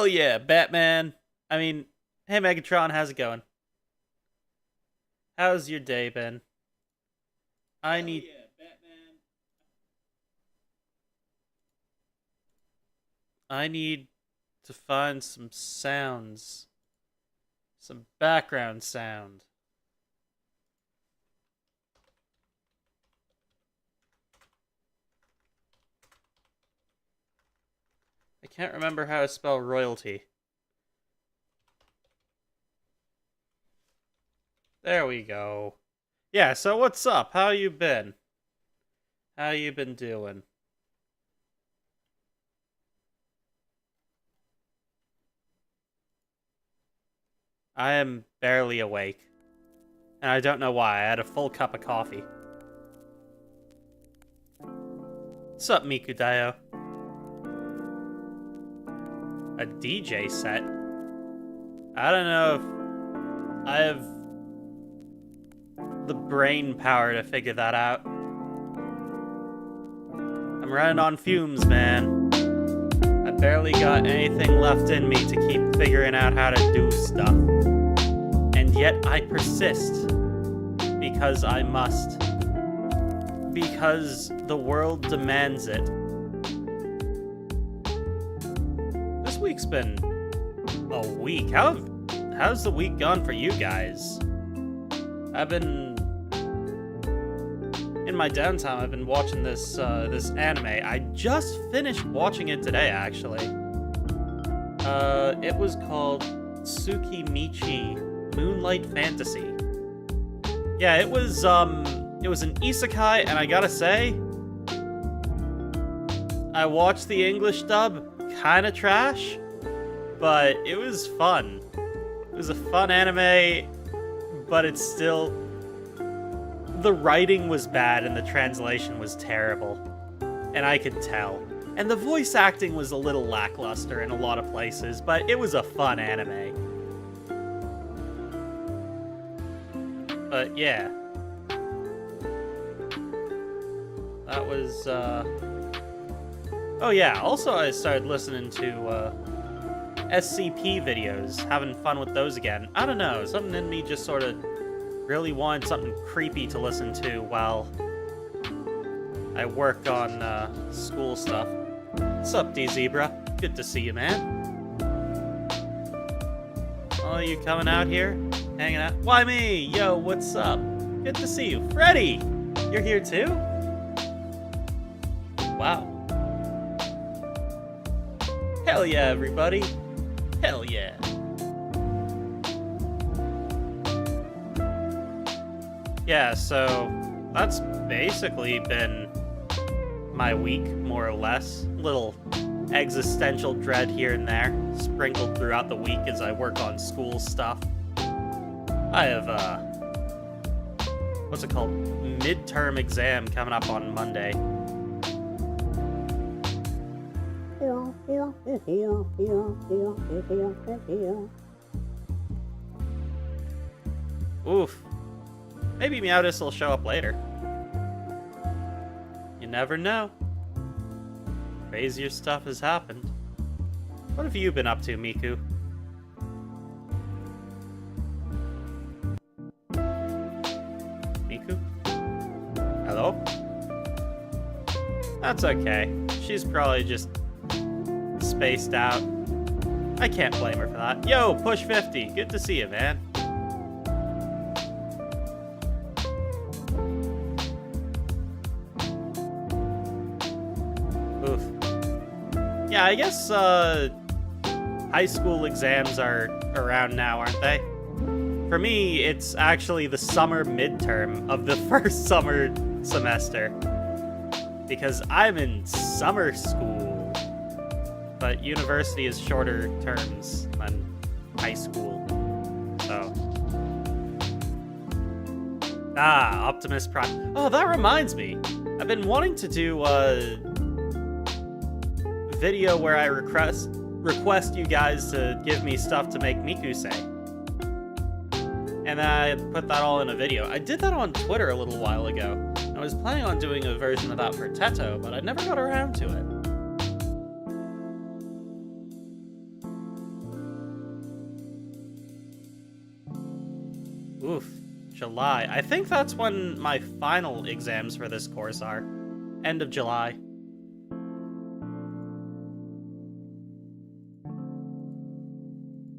Hell yeah, Batman. I mean, hey Megatron, how's it going? How's your day been? I need I need to find some sounds. Some background sound. I can't remember how to spell royalty. There we go. Yeah, so what's up? How you been? How you been doing? I am barely awake. And I don't know why. I had a full cup of coffee. What's up, Mikudayo? A DJ set? I don't know if I have the brain power to figure that out. I'm running on fumes, man. I barely got anything left in me to keep figuring out how to do stuff. And yet I persist. Because I must. Because the world demands it. This week's been a week. How's the week gone for you guys? I've been in my downtime. I've been watching this anime. I just finished watching it today, actually. It was called Tsukimichi Moonlight Fantasy. Yeah, it was an isekai, and I gotta say, I watched the English dub, kinda trash, but it was fun. It was a fun anime, but it's still... The writing was bad and the translation was terrible. And I could tell. And the voice acting was a little lackluster in a lot of places, but it was a fun anime. But yeah. That was, Oh yeah, also I started listening to, SCP videos, having fun with those again. I don't know, something in me just sort of really wanted something creepy to listen to while I work on, school stuff. What's up, D-Zebra? Good to see you, man. Oh, you coming out here? Hanging out? Why me? Yo, what's up? Good to see you. Freddy! You're here too? Wow. Hell yeah, everybody. Hell yeah. Yeah, so that's basically been my week, more or less. Little existential dread here and there, sprinkled throughout the week as I work on school stuff. I have, what's it called? Midterm exam coming up on Monday. Oof. Maybe Meowdis will show up later. You never know. Crazier stuff has happened. What have you been up to, Miku? Miku? Hello? That's okay. She's probably just spaced out. I can't blame her for that. Yo, Push 50. Good to see you, man. Oof. Yeah, I guess, high school exams are around now, aren't they? For me, it's actually the summer midterm of the first summer semester. Because I'm in summer school. But university is shorter terms than high school. So. Ah, Optimus Prime. Oh, that reminds me. I've been wanting to do a video where I request you guys to give me stuff to make Miku say. And then I put that all in a video. I did that on Twitter a little while ago. I was planning on doing a version of that for potatoe, but I never got around to it. Oof. July. I think that's when my final exams for this course are. End of July.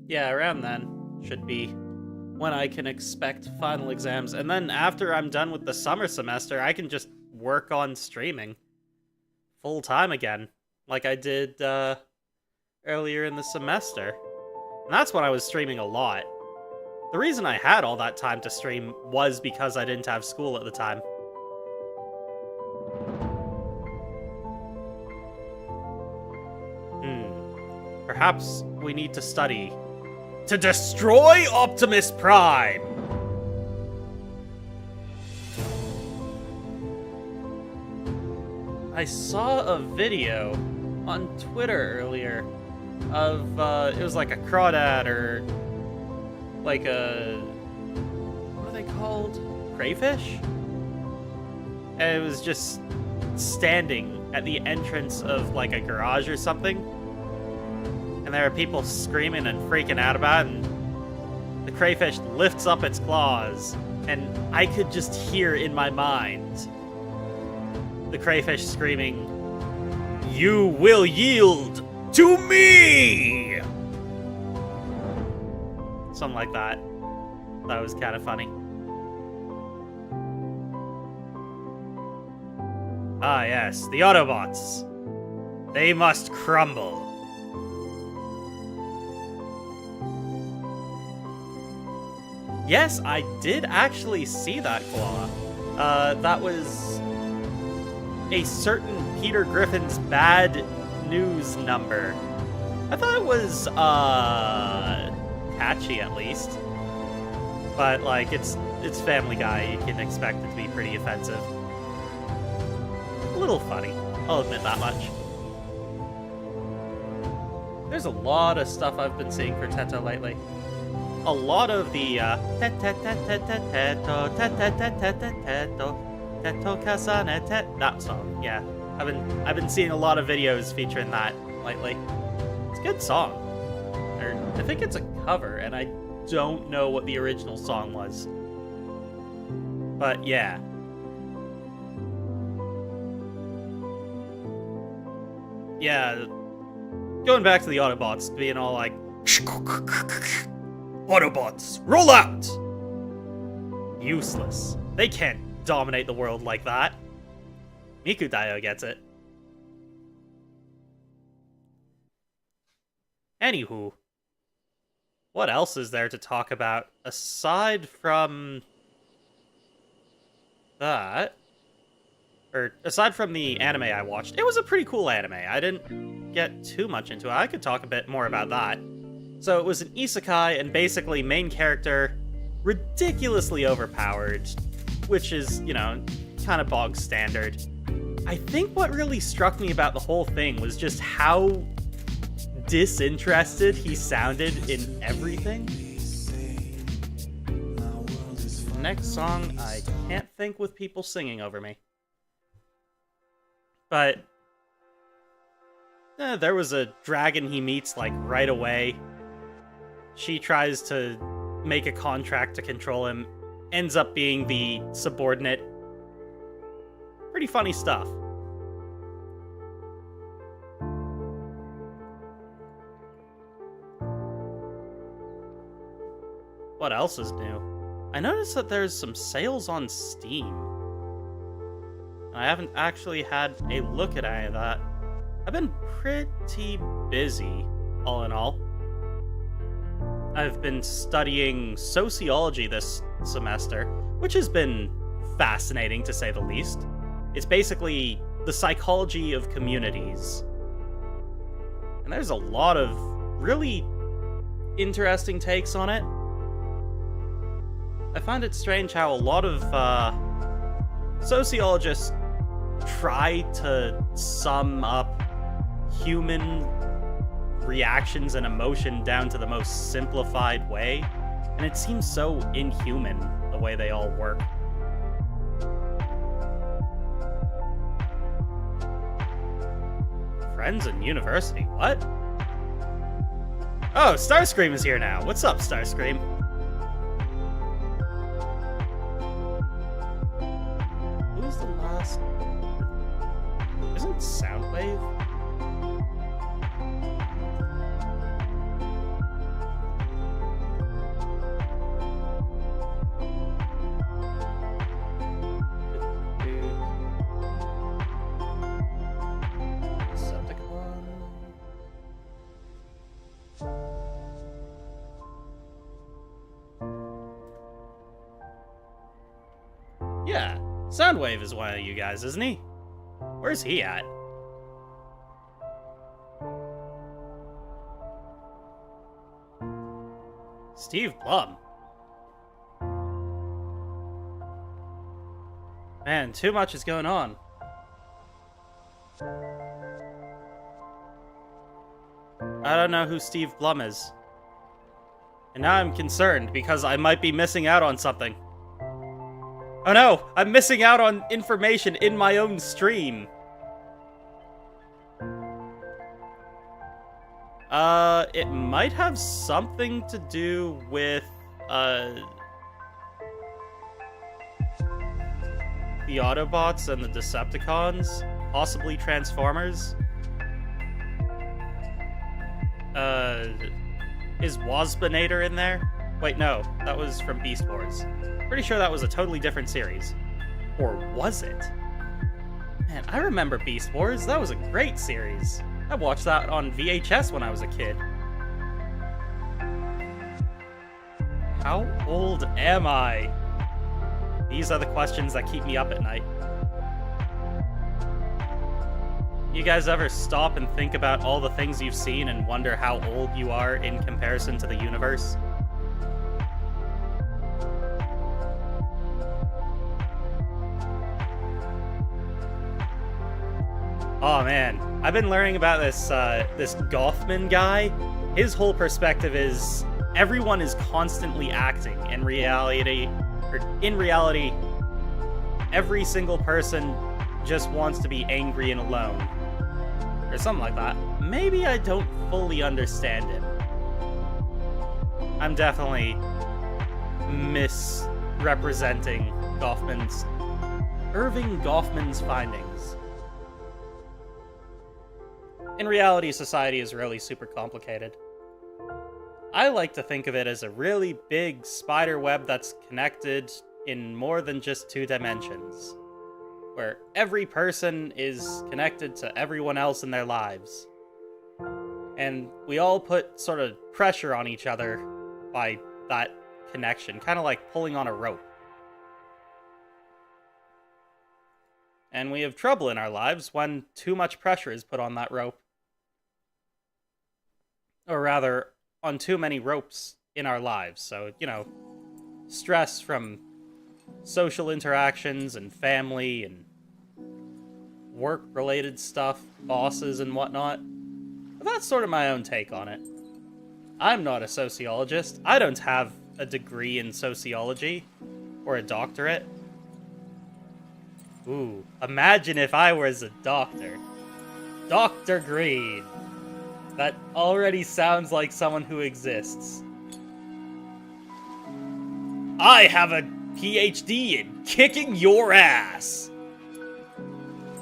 Yeah, around then should be when I can expect final exams. And then after I'm done with the summer semester, I can just work on streaming full time again, like I did earlier in the semester. And that's when I was streaming a lot. The reason I had all that time to stream was because I didn't have school at the time. Perhaps we need to study to destroy Optimus Prime! I saw a video on Twitter earlier of, it was like a crawdad or like a, what are they called? Crayfish? And it was just standing at the entrance of like a garage or something. And there are people screaming and freaking out about it, and the crayfish lifts up its claws, and I could just hear in my mind the crayfish screaming, "You will yield to me!" Something like that. That was kind of funny. Ah yes, the Autobots. They must crumble. Yes, I did actually see that claw. That was a certain Peter Griffin's Bad News number. I thought it was, catchy at least. But, like, it's Family Guy, you can expect it to be pretty offensive. A little funny, I'll admit that much. There's a lot of stuff I've been seeing for Teto lately. A lot of the that song, yeah. I've been seeing a lot of videos featuring that lately. It's a good song. Or I think it's a cover, and I don't know what the original song was. But yeah. Yeah. Going back to the Autobots being all like, Autobots, roll out! Useless. They can't dominate the world like that. Miku Daio gets it. Anywho, what else is there to talk about aside from that? Or aside from the anime I watched? It was a pretty cool anime. I didn't get too much into it. I could talk a bit more about that. So it was an isekai, and basically main character, ridiculously overpowered, which is, you know, kind of bog standard. I think what really struck me about the whole thing was just how disinterested he sounded in everything. Next song, I can't think with people singing over me. But there was a dragon he meets, like, right away. She tries to make a contract to control him, ends up being the subordinate. Pretty funny stuff. What else is new? I noticed that there's some sales on Steam. I haven't actually had a look at any of that. I've been pretty busy, all in all. I've been studying sociology this semester, which has been fascinating to say the least. It's basically the psychology of communities. And there's a lot of really interesting takes on it. I find it strange how a lot of sociologists try to sum up human reactions and emotion down to the most simplified way, and it seems so inhuman the way they all work. Friends in university, what? Oh, Starscream is here now. What's up, Starscream? Yeah, Soundwave is one of you guys, isn't he? Where's he at? Steve Blum. Man, too much is going on. I don't know who Steve Blum is. And now I'm concerned because I might be missing out on something. Oh no! I'm missing out on information in my own stream! It might have something to do with, the Autobots and the Decepticons, possibly Transformers. Is Waspinator in there? Wait, no, that was from Beast Wars. Pretty sure that was a totally different series. Or was it? Man, I remember Beast Wars. That was a great series. I watched that on VHS when I was a kid. How old am I? These are the questions that keep me up at night. You guys ever stop and think about all the things you've seen and wonder how old you are in comparison to the universe? Oh man, I've been learning about this this Gothman guy. His whole perspective is everyone is constantly acting. In reality, every single person just wants to be angry and alone. Or something like that. Maybe I don't fully understand him. I'm definitely misrepresenting Irving Goffman's findings. In reality, society is really super complicated. I like to think of it as a really big spider web that's connected in more than just 2 dimensions, where every person is connected to everyone else in their lives. And we all put sort of pressure on each other by that connection, kind of like pulling on a rope. And we have trouble in our lives when too much pressure is put on that rope. Or rather, on too many ropes in our lives. So, you know, stress from social interactions and family and work-related stuff, bosses and whatnot. But that's sort of my own take on it. I'm not a sociologist. I don't have a degree in sociology or a doctorate. Ooh, imagine if I was a doctor. Dr. Green. That already sounds like someone who exists. I have a PhD in kicking your ass!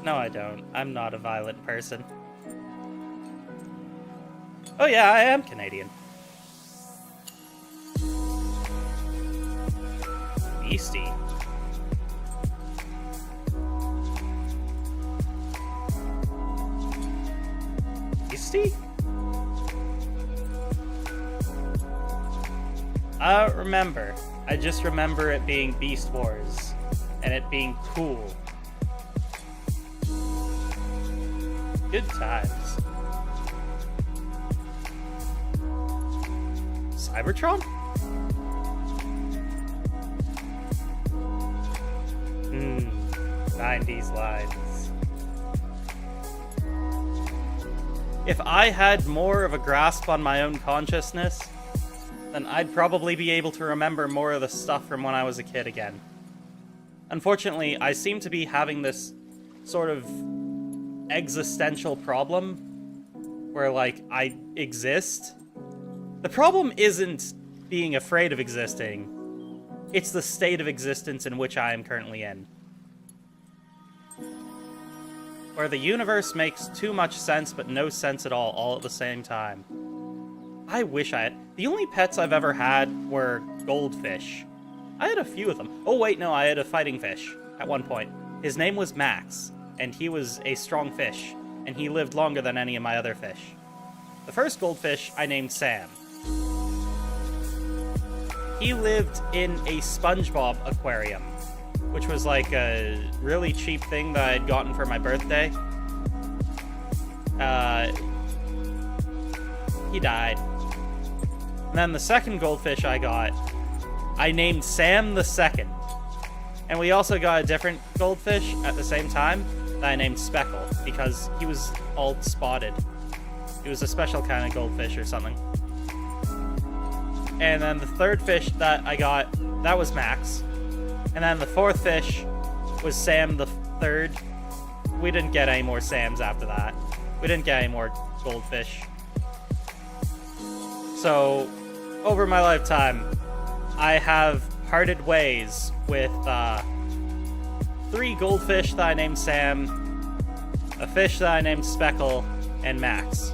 No, I don't. I'm not a violent person. Oh yeah, I am Canadian. Beastie. Beastie? I don't remember. I just remember it being Beast Wars, and it being cool. Good times. Cybertron? 90s lines. If I had more of a grasp on my own consciousness, then I'd probably be able to remember more of the stuff from when I was a kid again. Unfortunately, I seem to be having this sort of existential problem where, like, I exist. The problem isn't being afraid of existing. It's the state of existence in which I am currently in. Where the universe makes too much sense but no sense at all at the same time. I wish I had... The only pets I've ever had were goldfish. I had a few of them. Oh wait, no, I had a fighting fish at one point. His name was Max, and he was a strong fish, and he lived longer than any of my other fish. The first goldfish I named Sam. He lived in a SpongeBob aquarium, which was like a really cheap thing that I had gotten for my birthday. He died. And then the second goldfish I got, I named Sam the Second. And we also got a different goldfish at the same time that I named Speckle, because he was all spotted. He was a special kind of goldfish or something. And then the third fish that I got, that was Max. And then the fourth fish was Sam the Third. We didn't get any more Sams after that. We didn't get any more goldfish. So, over my lifetime, I have parted ways with 3 goldfish that I named Sam, a fish that I named Speckle, and Max.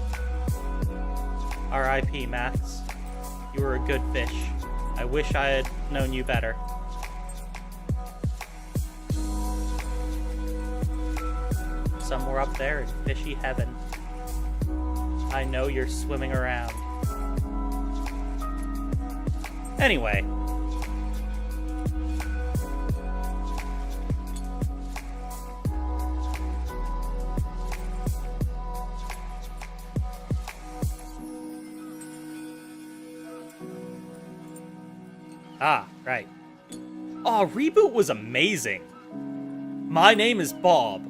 R.I.P. Max. You were a good fish. I wish I had known you better. Somewhere up there in fishy heaven, I know you're swimming around. Anyway. Ah, right. Oh, Reboot was amazing. My name is Bob.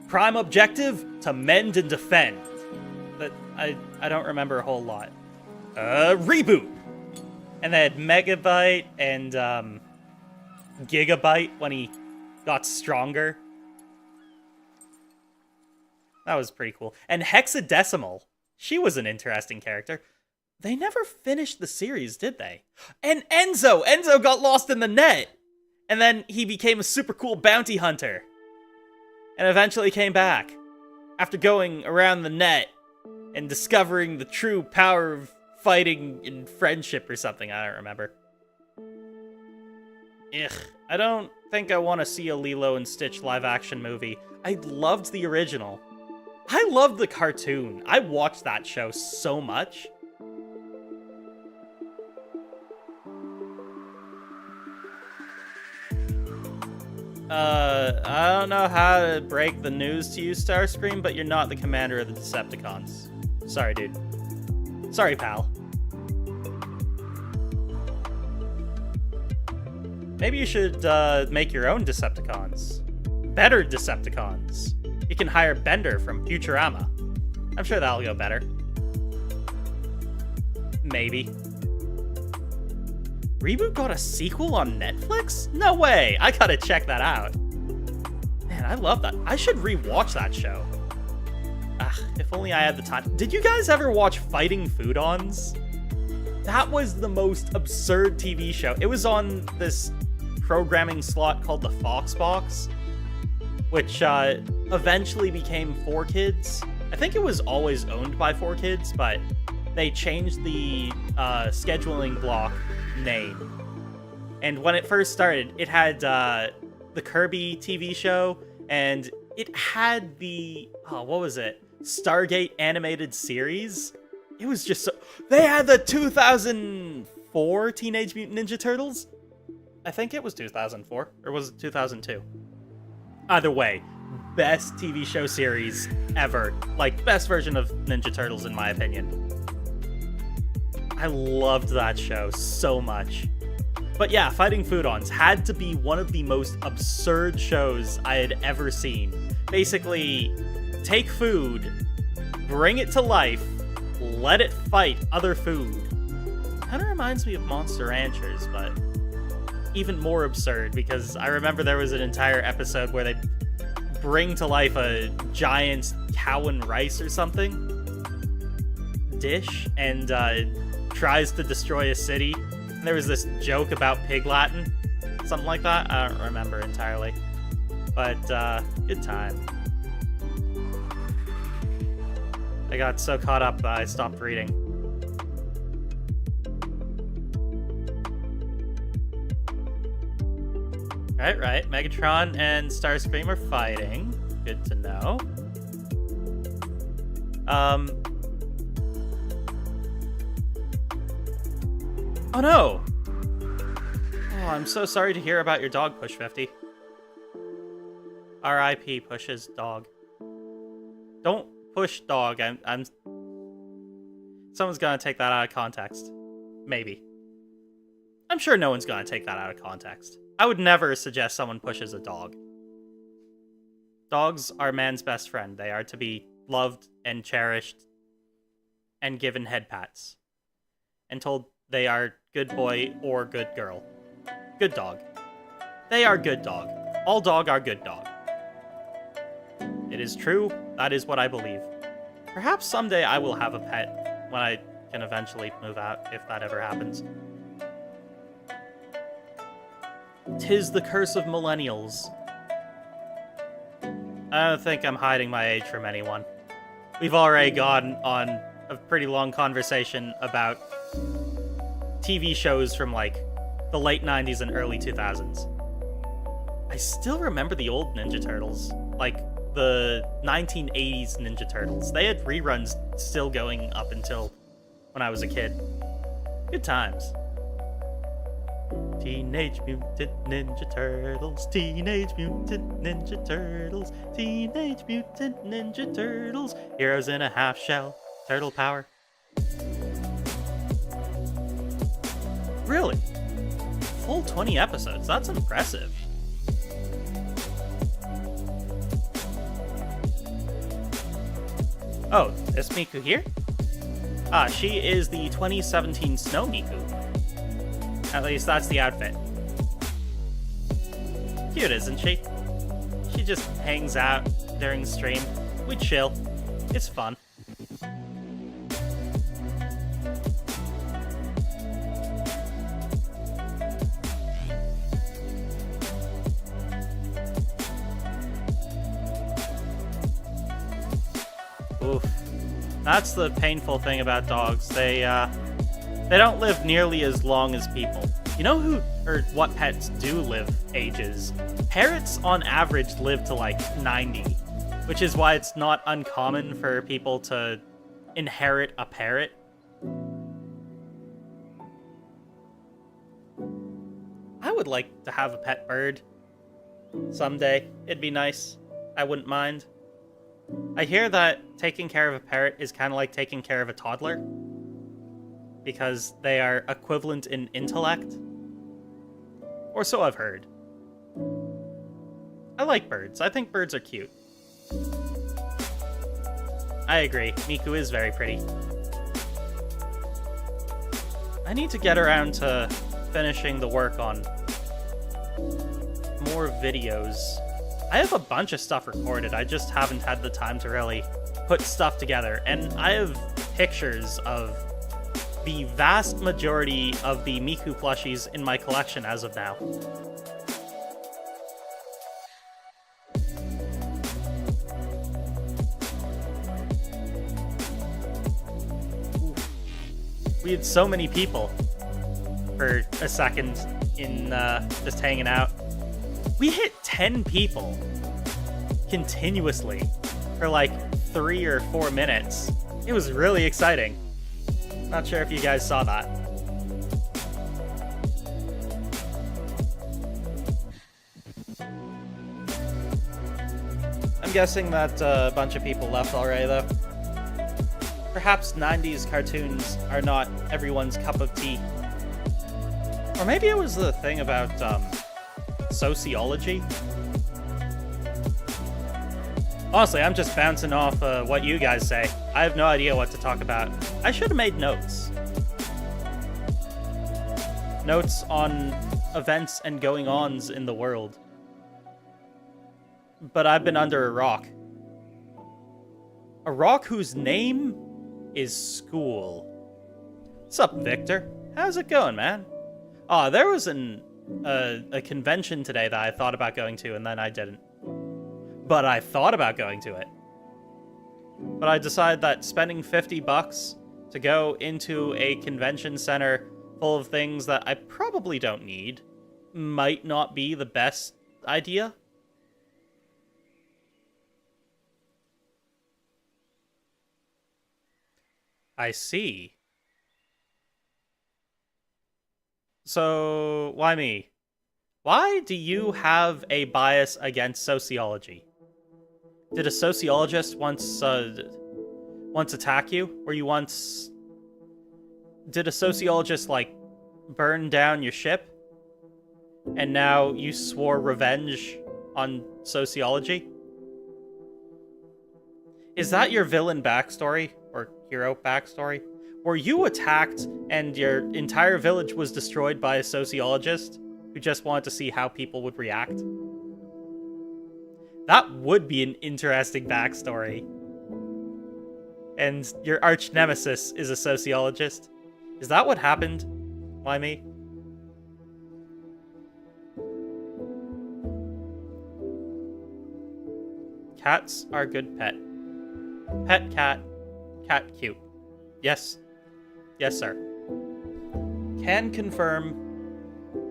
Prime objective, to mend and defend. But I don't remember a whole lot. Reboot! And they had Megabyte and, Gigabyte when he got stronger. That was pretty cool. And Hexadecimal. She was an interesting character. They never finished the series, did they? And Enzo! Enzo got lost in the net! And then he became a super cool bounty hunter. And eventually came back. After going around the net and discovering the true power of fighting in friendship or something. I don't remember. Ugh. I don't think I want to see a Lilo and Stitch live-action movie. I loved the original. I loved the cartoon. I watched that show so much. I don't know how to break the news to you, Starscream, but you're not the commander of the Decepticons. Sorry, dude. Sorry, pal. Maybe you should, make your own Decepticons. Better Decepticons. You can hire Bender from Futurama. I'm sure that'll go better. Maybe. Reboot got a sequel on Netflix? No way! I gotta check that out. Man, I love that. I should rewatch that show. Ugh, if only I had the time. Did you guys ever watch Fighting Foodons? That was the most absurd TV show. It was on this programming slot called the Fox Box, which eventually became 4Kids. I think it was always owned by 4Kids, but they changed the scheduling block name. And when it first started, it had the Kirby TV show, and it had the, what was it? Stargate animated series. It was just so... They had the 2004 Teenage Mutant Ninja Turtles? I think it was 2004, or was it 2002? Either way, best TV show series ever. Like, best version of Ninja Turtles, in my opinion. I loved that show so much. But yeah, Fighting Foodons had to be one of the most absurd shows I had ever seen. Basically, take food, bring it to life, let it fight other food. Kinda reminds me of Monster Ranchers, but even more absurd, because I remember there was an entire episode where they bring to life a giant cow and rice or something dish, and tries to destroy a city. And there was this joke about Pig Latin, something like that. I don't remember entirely, but good time. I got so caught up that I stopped reading. Right. Megatron and Starscream are fighting. Good to know. Oh no! Oh, I'm so sorry to hear about your dog, Push 50. R.I.P. Push's dog. Don't push dog. I'm. Someone's gonna take that out of context. Maybe. I'm sure no one's gonna take that out of context. I would never suggest someone pushes a dog. Dogs are man's best friend. They are to be loved and cherished and given head pats. And told they are good boy or good girl. Good dog. They are good dog. All dog are good dog. It is true. That is what I believe. Perhaps someday I will have a pet when I can eventually move out, if that ever happens. 'Tis the curse of millennials. I don't think I'm hiding my age from anyone. We've already gone on a pretty long conversation about TV shows from, like, the late 90s and early 2000s. I still remember the old Ninja Turtles. Like, the 1980s Ninja Turtles. They had reruns still going up until when I was a kid. Good times. Teenage Mutant Ninja Turtles, Teenage Mutant Ninja Turtles, Teenage Mutant Ninja Turtles, heroes in a half shell, turtle power. Really? Full 20 episodes, that's impressive. Oh, this Miku here? Ah, she is the 2017 Snow Miku. At least that's the outfit. Cute, isn't she? She just hangs out during stream. We chill. It's fun. Oof. That's the painful thing about dogs. They don't live nearly as long as people. You know what pets do live ages? Parrots, on average, live to like 90, which is why it's not uncommon for people to inherit a parrot. I would like to have a pet bird someday. It'd be nice. I wouldn't mind. I hear that taking care of a parrot is kind of like taking care of a toddler, because they are equivalent in intellect. Or so I've heard. I like birds. I think birds are cute. I agree. Miku is very pretty. I need to get around to finishing the work on more videos. I have a bunch of stuff recorded. I just haven't had the time to really put stuff together. And I have pictures of the vast majority of the Miku plushies in my collection as of now. We had so many people for a second in just hanging out. We hit 10 people continuously for like 3 or 4 minutes. It was really exciting. Not sure if you guys saw that. I'm guessing that a bunch of people left already, though. Perhaps 90s cartoons are not everyone's cup of tea. Or maybe it was the thing about sociology. Honestly, I'm just bouncing off what you guys say. I have no idea what to talk about. I should have made notes. Notes on events and going-ons in the world. But I've been under a rock. A rock whose name is school. What's up, Victor? How's it going, man? Oh, there was a convention today that I thought about going to, and then I didn't. But I thought about going to it. But I decided that spending $50 to go into a convention center full of things that I probably don't need might not be the best idea. I see. So, why me? Why do you have a bias against sociology? Did a sociologist once attack you? Were you once... Did a sociologist, like, burn down your ship? And now you swore revenge on sociology? Is that your villain backstory? Or hero backstory? Were you attacked and your entire village was destroyed by a sociologist who just wanted to see how people would react? That would be an interesting backstory. And your arch nemesis is a sociologist. Is that what happened? Why me? Cats are good pet. Pet cat. Cat cute. Yes. Yes, sir. Can confirm.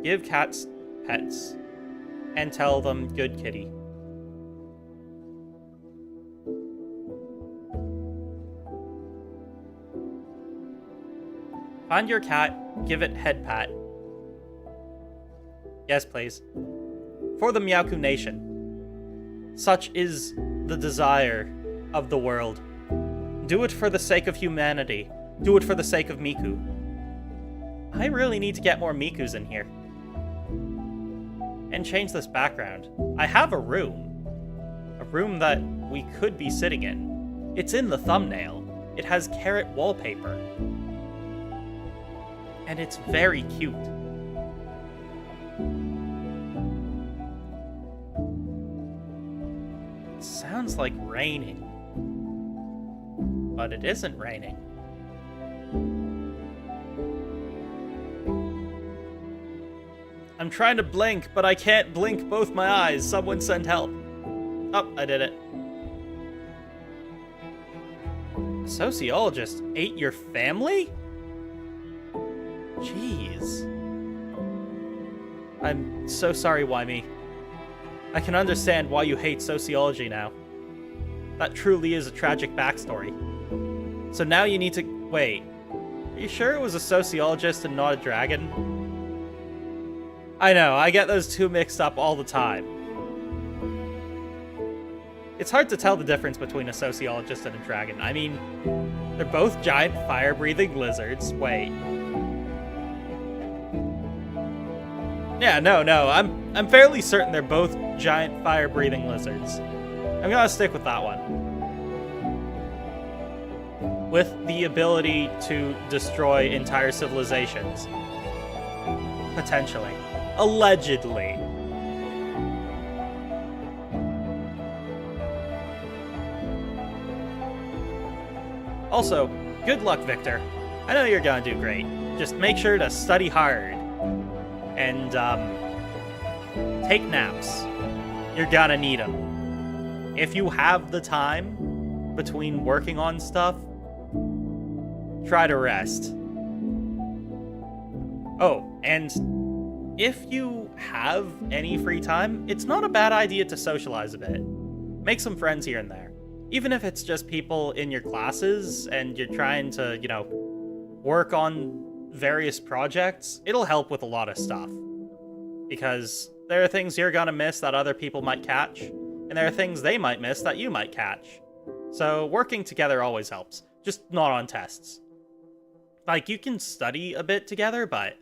Give cats pets. And tell them good kitty. Find your cat, give it head pat. Yes, please. For the Meowku Nation. Such is the desire of the world. Do it for the sake of humanity. Do it for the sake of Miku. I really need to get more Mikus in here. And change this background. I have a room. A room that we could be sitting in. It's in the thumbnail. It has carrot wallpaper. And it's very cute. It sounds like raining. But it isn't raining. I'm trying to blink, but I can't blink both my eyes. Someone send help. Oh, I did it. A sociologist ate your family? Jeez. I'm so sorry, Wymie. I can understand why you hate sociology now. That truly is a tragic backstory. So now you need to... Wait. Are you sure it was a sociologist and not a dragon? I know, I get those two mixed up all the time. It's hard to tell the difference between a sociologist and a dragon. I mean, they're both giant fire-breathing lizards. Wait. Yeah, no, I'm fairly certain they're both giant fire-breathing lizards. I'm gonna stick with that one. With the ability to destroy entire civilizations. Potentially. Allegedly. Also, good luck, Victor. I know you're gonna do great. Just make sure to study hard. And, take naps. You're gonna need them. If you have the time between working on stuff, try to rest. Oh, and if you have any free time, it's not a bad idea to socialize a bit. Make some friends here and there. Even if it's just people in your classes and you're trying to, you know, work on various projects, it'll help with a lot of stuff. Because there are things you're gonna miss that other people might catch, and there are things they might miss that you might catch. So working together always helps, just not on tests. Like, you can study a bit together, but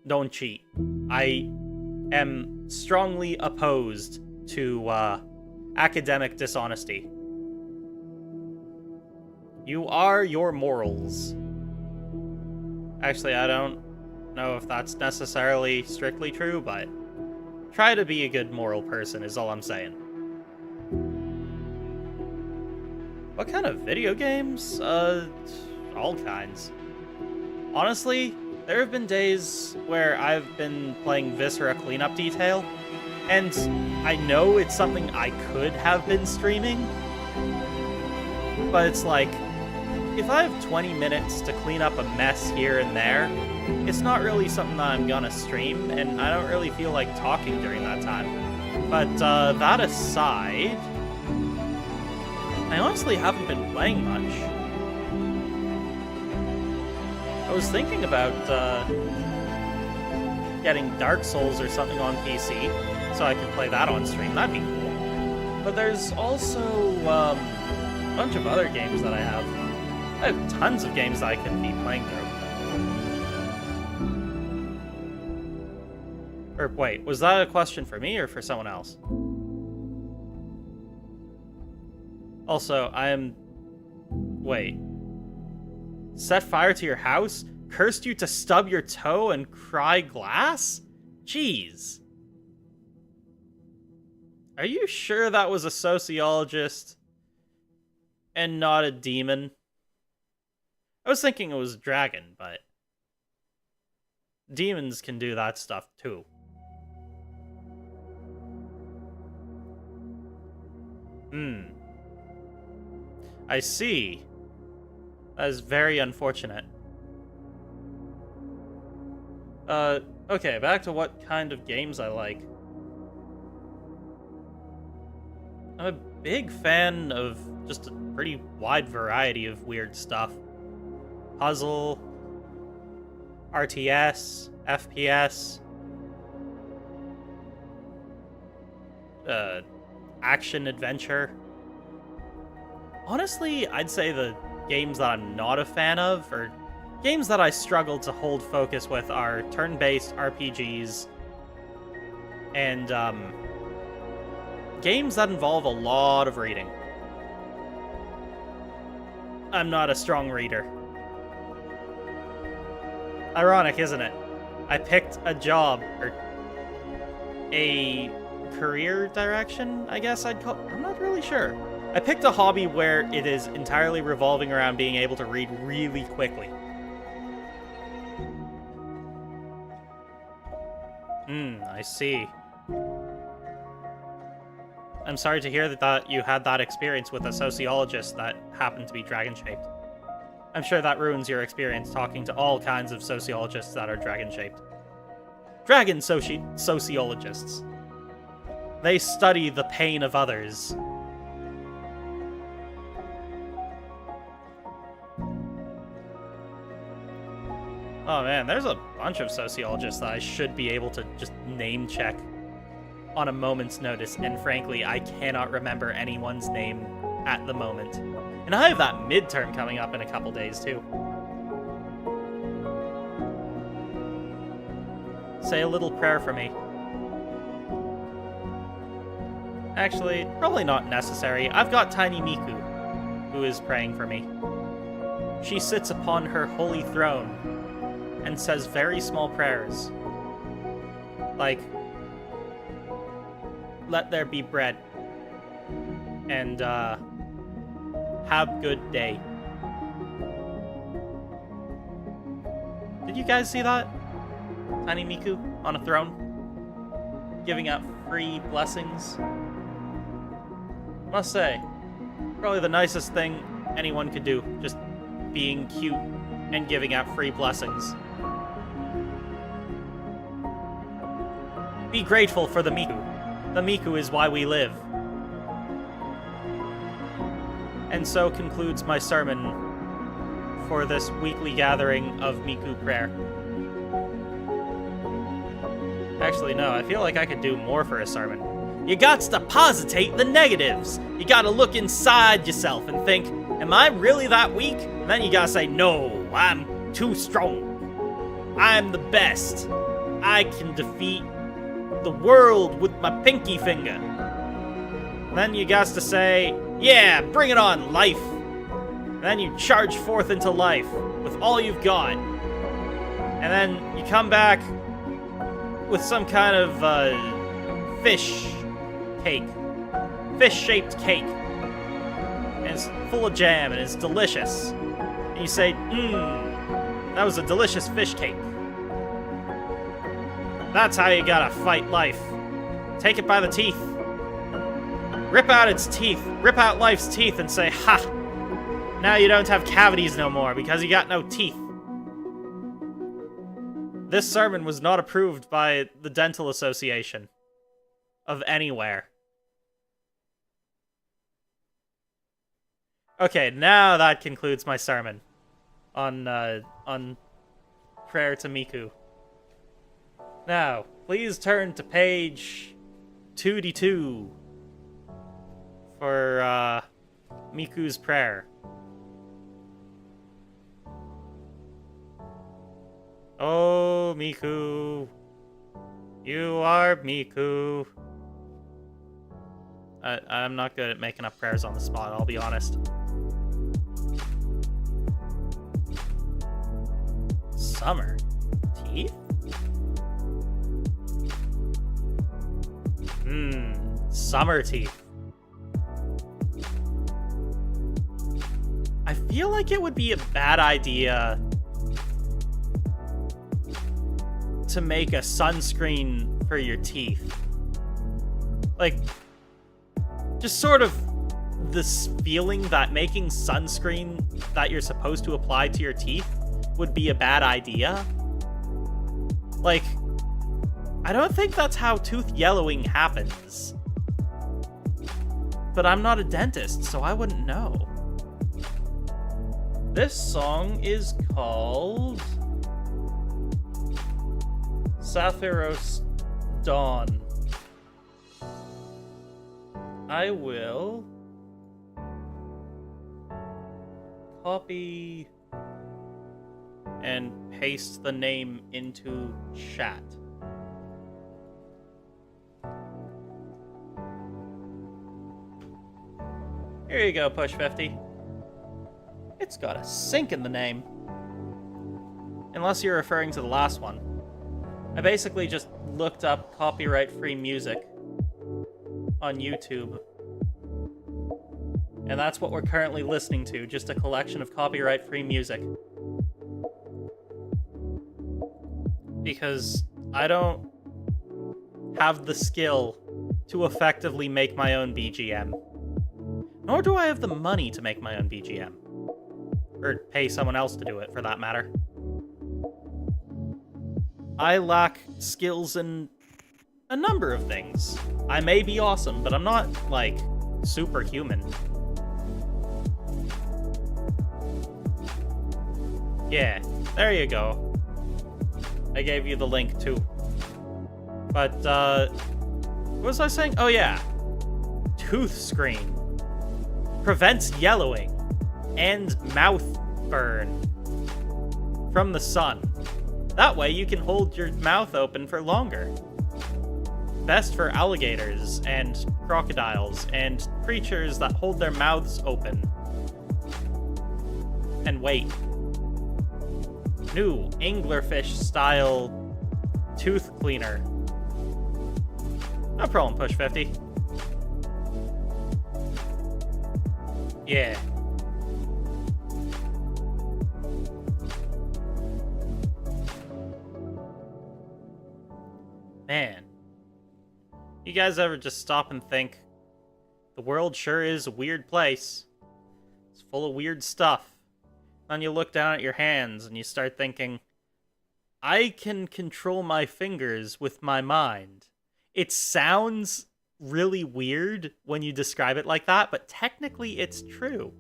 don't cheat. I am strongly opposed to academic dishonesty. You are your morals. Actually, I don't know if that's necessarily strictly true, but try to be a good moral person is all I'm saying. What kind of video games? All kinds. Honestly, there have been days where I've been playing Viscera Cleanup Detail, and I know it's something I could have been streaming, but it's like, if I have 20 minutes to clean up a mess here and there, it's not really something that I'm gonna stream, and I don't really feel like talking during that time. But that aside, I honestly haven't been playing much. I was thinking about getting Dark Souls or something on PC, so I can play that on stream. That'd be cool. But there's also a bunch of other games that I have. I have tons of games that I could be playing through. Or wait, was that a question for me or for someone else? Also, wait. Set fire to your house? Cursed you to stub your toe and cry glass? Jeez. Are you sure that was a sociologist and not a demon? I was thinking it was a dragon, but demons can do that stuff too. I see. That is very unfortunate. Okay, back to what kind of games I like. I'm a big fan of just a pretty wide variety of weird stuff. Puzzle, RTS, FPS, action adventure. Honestly, I'd say the games that I'm not a fan of, or games that I struggle to hold focus with, are turn-based RPGs and games that involve a lot of reading. I'm not a strong reader. Ironic, isn't it? I picked a job, or a career direction, I guess I'd call it. I'm not really sure. I picked a hobby where it is entirely revolving around being able to read really quickly. I see. I'm sorry to hear that you had that experience with a sociologist that happened to be dragon-shaped. I'm sure that ruins your experience talking to all kinds of sociologists that are dragon-shaped. Dragon sociologists. They study the pain of others. Oh man, there's a bunch of sociologists that I should be able to just name check on a moment's notice, and frankly, I cannot remember anyone's name at the moment. And I have that midterm coming up in a couple days, too. Say a little prayer for me. Actually, probably not necessary. I've got Tiny Miku, who is praying for me. She sits upon her holy throne and says very small prayers. Like, let there be bread. And, have good day. Did you guys see that? Tiny Miku on a throne, giving out free blessings. Must say, probably the nicest thing anyone could do, just being cute and giving out free blessings. Be grateful for the Miku. The Miku is why we live. And so concludes my sermon for this weekly gathering of Miku prayer. Actually, no, I feel like I could do more for a sermon. You gots to positate the negatives. You gotta look inside yourself and think, am I really that weak? And then you gotta say, no, I'm too strong. I'm the best. I can defeat the world with my pinky finger. And then you gots to say, yeah, bring it on, life. And then you charge forth into life with all you've got. And then you come back with some kind of fish cake. Fish-shaped cake. And it's full of jam and it's delicious. And you say, that was a delicious fish cake. That's how you gotta fight life. Take it by the teeth. Rip out its teeth. Rip out life's teeth and say, ha! Now you don't have cavities no more because you got no teeth. This sermon was not approved by the Dental Association of anywhere. Okay, now that concludes my sermon on prayer to Miku. Now, please turn to page 2D2 for Miku's prayer. Oh, Miku. You are Miku. I'm not good at making up prayers on the spot, I'll be honest. Summer. Teeth? Summer teeth. I feel like it would be a bad idea to make a sunscreen for your teeth. Like, just sort of this feeling that making sunscreen that you're supposed to apply to your teeth would be a bad idea. Like, I don't think that's how tooth yellowing happens. But I'm not a dentist, so I wouldn't know. This song is called Saphiros Dawn. I will copy and paste the name into chat. Here you go, Push 50. It's got a sync in the name. Unless you're referring to the last one. I basically just looked up copyright-free music on YouTube. And that's what we're currently listening to, just a collection of copyright-free music. Because I don't have the skill to effectively make my own BGM. Nor do I have the money to make my own BGM. Or pay someone else to do it, for that matter. I lack skills in a number of things. I may be awesome, but I'm not, like, superhuman. Yeah, there you go. I gave you the link, too. But, what was I saying? Oh, yeah. Tooth screen. Prevents yellowing and mouth burn from the sun. That way you can hold your mouth open for longer. Best for alligators and crocodiles and creatures that hold their mouths open and wait. New anglerfish style tooth cleaner. No problem, Push 50. Yeah. Man. You guys ever just stop and think, the world sure is a weird place. It's full of weird stuff. Then you look down at your hands and you start thinking, I can control my fingers with my mind. It sounds really weird when you describe it like that, but technically it's true.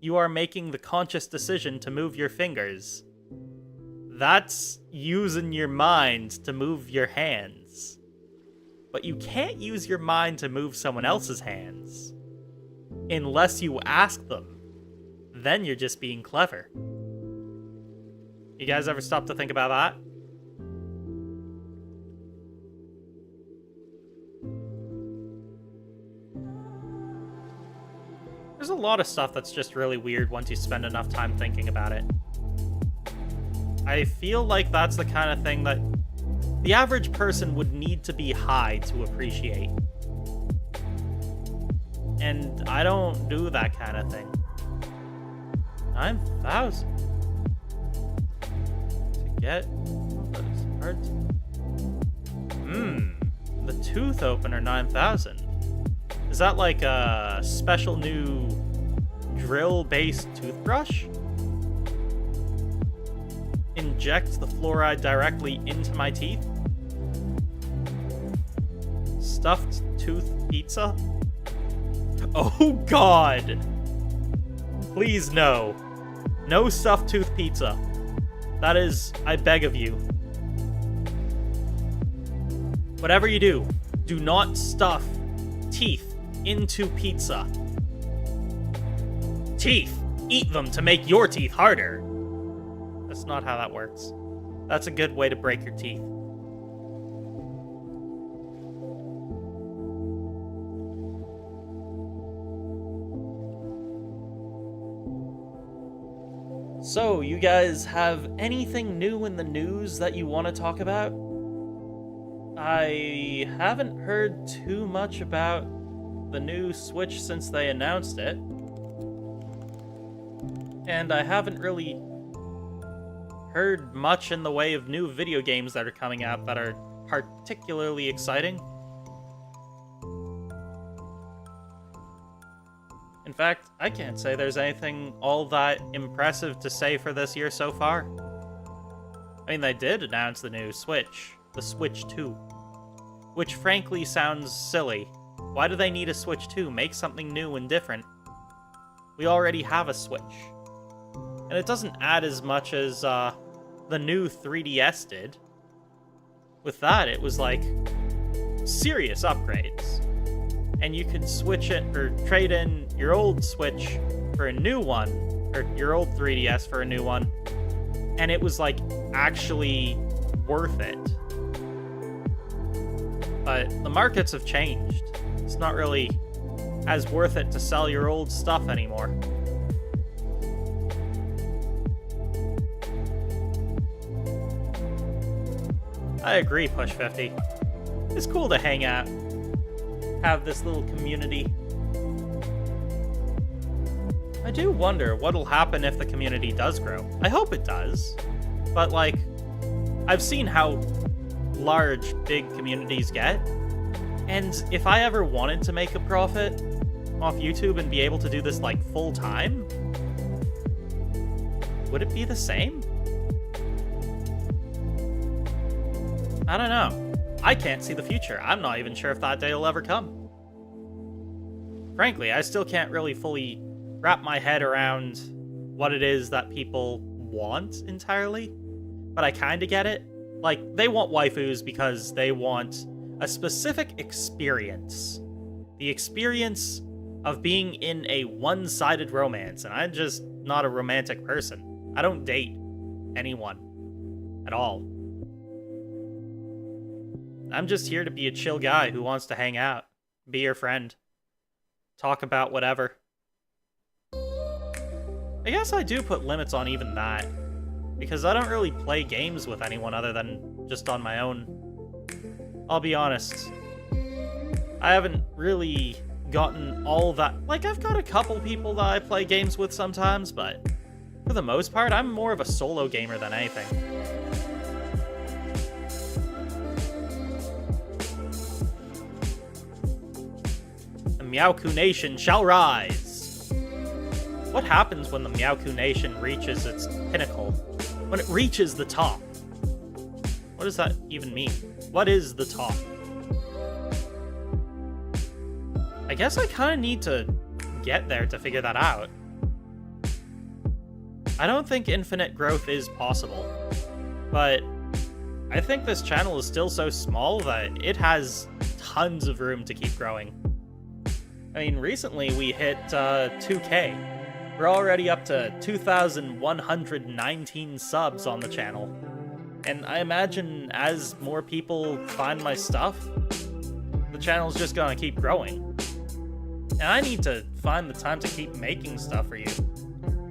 You are making the conscious decision to move your fingers. That's using your mind to move your hands. But you can't use your mind to move someone else's hands. Unless you ask them. Then you're just being clever. You guys ever stop to think about that? There's a lot of stuff that's just really weird once you spend enough time thinking about it. I feel like that's the kind of thing that the average person would need to be high to appreciate. And I don't do that kind of thing. 9,000. To get those parts. The tooth opener 9,000. Is that like a special new drill-based toothbrush? Inject the fluoride directly into my teeth? Stuffed tooth pizza? Oh god! Please no. No stuffed tooth pizza. That is, I beg of you. Whatever you do, do not stuff teeth into pizza. Teeth! Eat them to make your teeth harder. That's not how that works. That's a good way to break your teeth. So, you guys have anything new in the news that you want to talk about? I haven't heard too much about the new Switch since they announced it. And I haven't really heard much in the way of new video games that are coming out that are particularly exciting. In fact, I can't say there's anything all that impressive to say for this year so far. I mean, they did announce the new Switch, the Switch 2, which frankly sounds silly. Why do they need a Switch 2? Make something new and different. We already have a Switch. And it doesn't add as much as the new 3DS did. With that, it was like serious upgrades. And you could switch it or trade in your old Switch for a new one, or your old 3DS for a new one, and it was like actually worth it. But the markets have changed. It's not really as worth it to sell your old stuff anymore. I agree, Push 50. It's cool to hang out. Have this little community. I do wonder what'll happen if the community does grow. I hope it does. But, like, I've seen how large big communities get. And if I ever wanted to make a profit off YouTube and be able to do this, like, full time, would it be the same? I don't know. I can't see the future. I'm not even sure if that day will ever come. Frankly, I still can't really fully wrap my head around what it is that people want entirely, but I kind of get it. Like, they want waifus because they want a specific experience. The experience of being in a one-sided romance, and I'm just not a romantic person. I don't date anyone at all. I'm just here to be a chill guy who wants to hang out, be your friend, talk about whatever. I guess I do put limits on even that, because I don't really play games with anyone other than just on my own. I'll be honest, I haven't really gotten all that. Like, I've got a couple people that I play games with sometimes, but for the most part, I'm more of a solo gamer than anything. Meowku Nation shall rise. What happens when the Meowku Nation reaches its pinnacle? When it reaches the top? What does that even mean? What is the top? I guess I kind of need to get there to figure that out. I don't think infinite growth is possible, but I think this channel is still so small that it has tons of room to keep growing. I mean, recently we hit 2K. We're already up to 2,119 subs on the channel. And I imagine as more people find my stuff, the channel's just gonna keep growing. And I need to find the time to keep making stuff for you.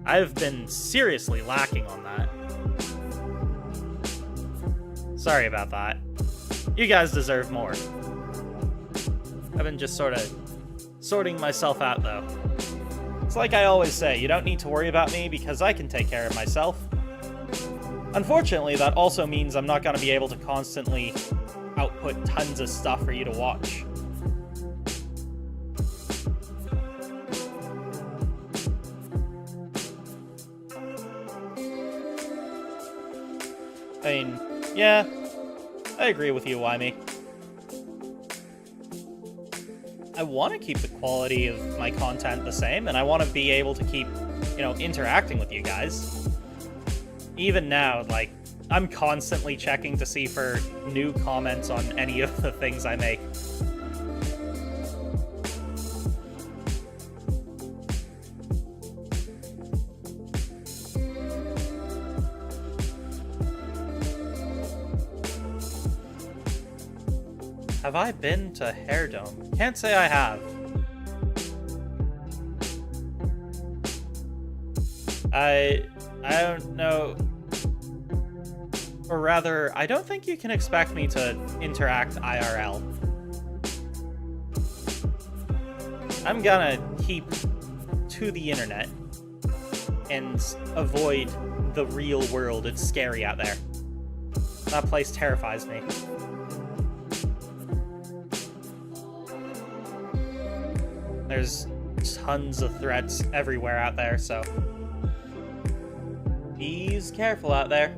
I've been seriously lacking on that. Sorry about that. You guys deserve more. I've been just sort of sorting myself out, though. It's like I always say, you don't need to worry about me because I can take care of myself. Unfortunately, that also means I'm not going to be able to constantly output tons of stuff for you to watch. I mean, yeah, I agree with you, Wymie. I want to keep the quality of my content the same, and I want to be able to keep, interacting with you guys. Even now, like, I'm constantly checking to see for new comments on any of the things I make. Have I been to Hair Dome? Can't say I have. I don't know. Or rather, I don't think you can expect me to interact IRL. I'm gonna keep to the internet and avoid the real world. It's scary out there. That place terrifies me. There's tons of threats everywhere out there, so be careful out there.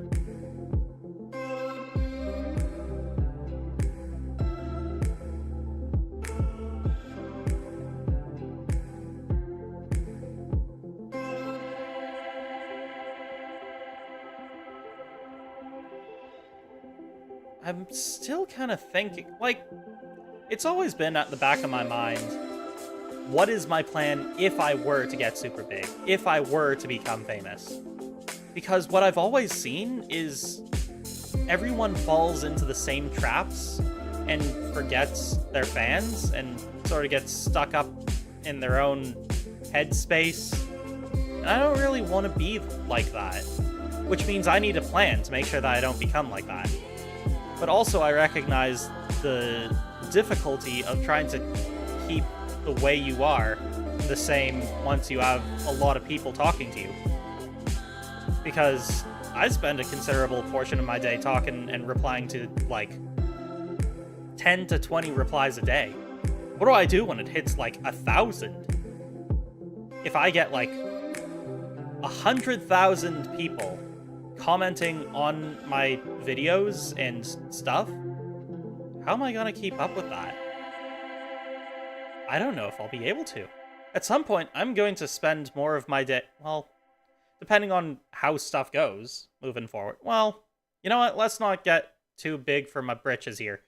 I'm still kind of thinking, like, it's always been at the back of my mind, what is my plan if I were to get super big? If I were to become famous? Because what I've always seen is everyone falls into the same traps and forgets their fans and sort of gets stuck up in their own headspace. And I don't really want to be like that, which means I need a plan to make sure that I don't become like that. But also I recognize the difficulty of trying to keep the way you are the same once you have a lot of people talking to you. Because I spend a considerable portion of my day talking and replying to, like, 10 to 20 replies a day. What do I do when it hits, like, 1,000? If I get, like, 100,000 people commenting on my videos and stuff, how am I gonna keep up with that? I don't know if I'll be able to. At some point, I'm going to spend more of my day, well, depending on how stuff goes moving forward. Well, you know what? Let's not get too big for my britches here.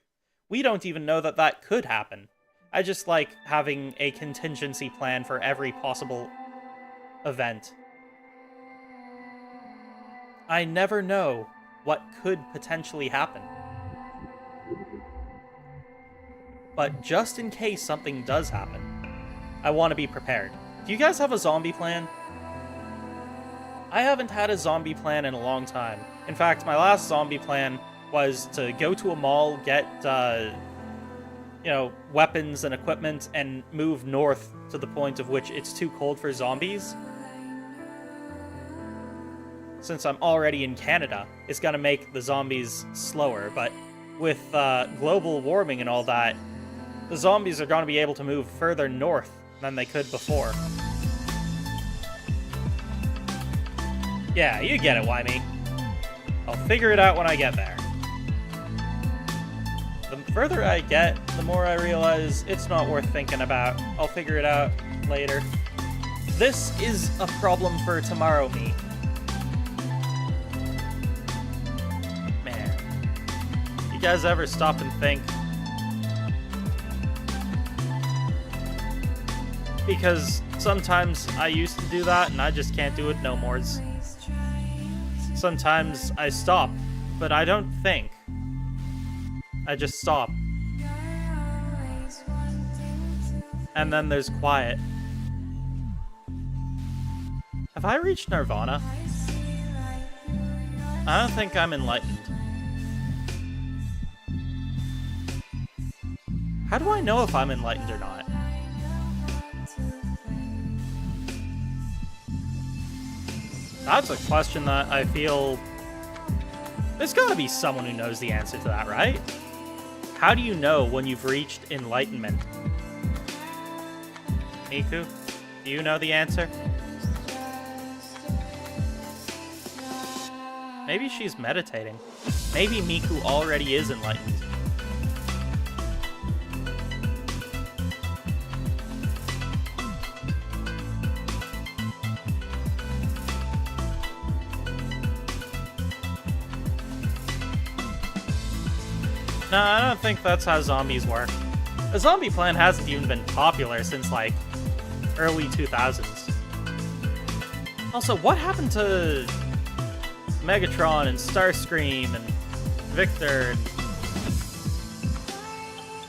We don't even know that that could happen. I just like having a contingency plan for every possible event. I never know what could potentially happen. But just in case something does happen, I want to be prepared. Do you guys have a zombie plan? I haven't had a zombie plan in a long time. In fact, my last zombie plan was to go to a mall, get, weapons and equipment, and move north to the point of which it's too cold for zombies. Since I'm already in Canada, it's gonna make the zombies slower, but with global warming and all that, the zombies are gonna be able to move further north than they could before. Yeah, you get it, Wymie. I'll figure it out when I get there. The further I get, the more I realize it's not worth thinking about. I'll figure it out later. This is a problem for tomorrow me. Man. You guys ever stop and think? Because sometimes I used to do that and I just can't do it no mores. Sometimes I stop, but I don't think. I just stop. And then there's quiet. Have I reached Nirvana? I don't think I'm enlightened. How do I know if I'm enlightened or not? That's a question that I feel... There's gotta be someone who knows the answer to that, right? How do you know when you've reached enlightenment? Miku, do you know the answer? Maybe she's meditating. Maybe Miku already is enlightened. No, I don't think that's how zombies work. A zombie plant hasn't even been popular since, like, early 2000s. Also, what happened to Megatron and Starscream and Victor and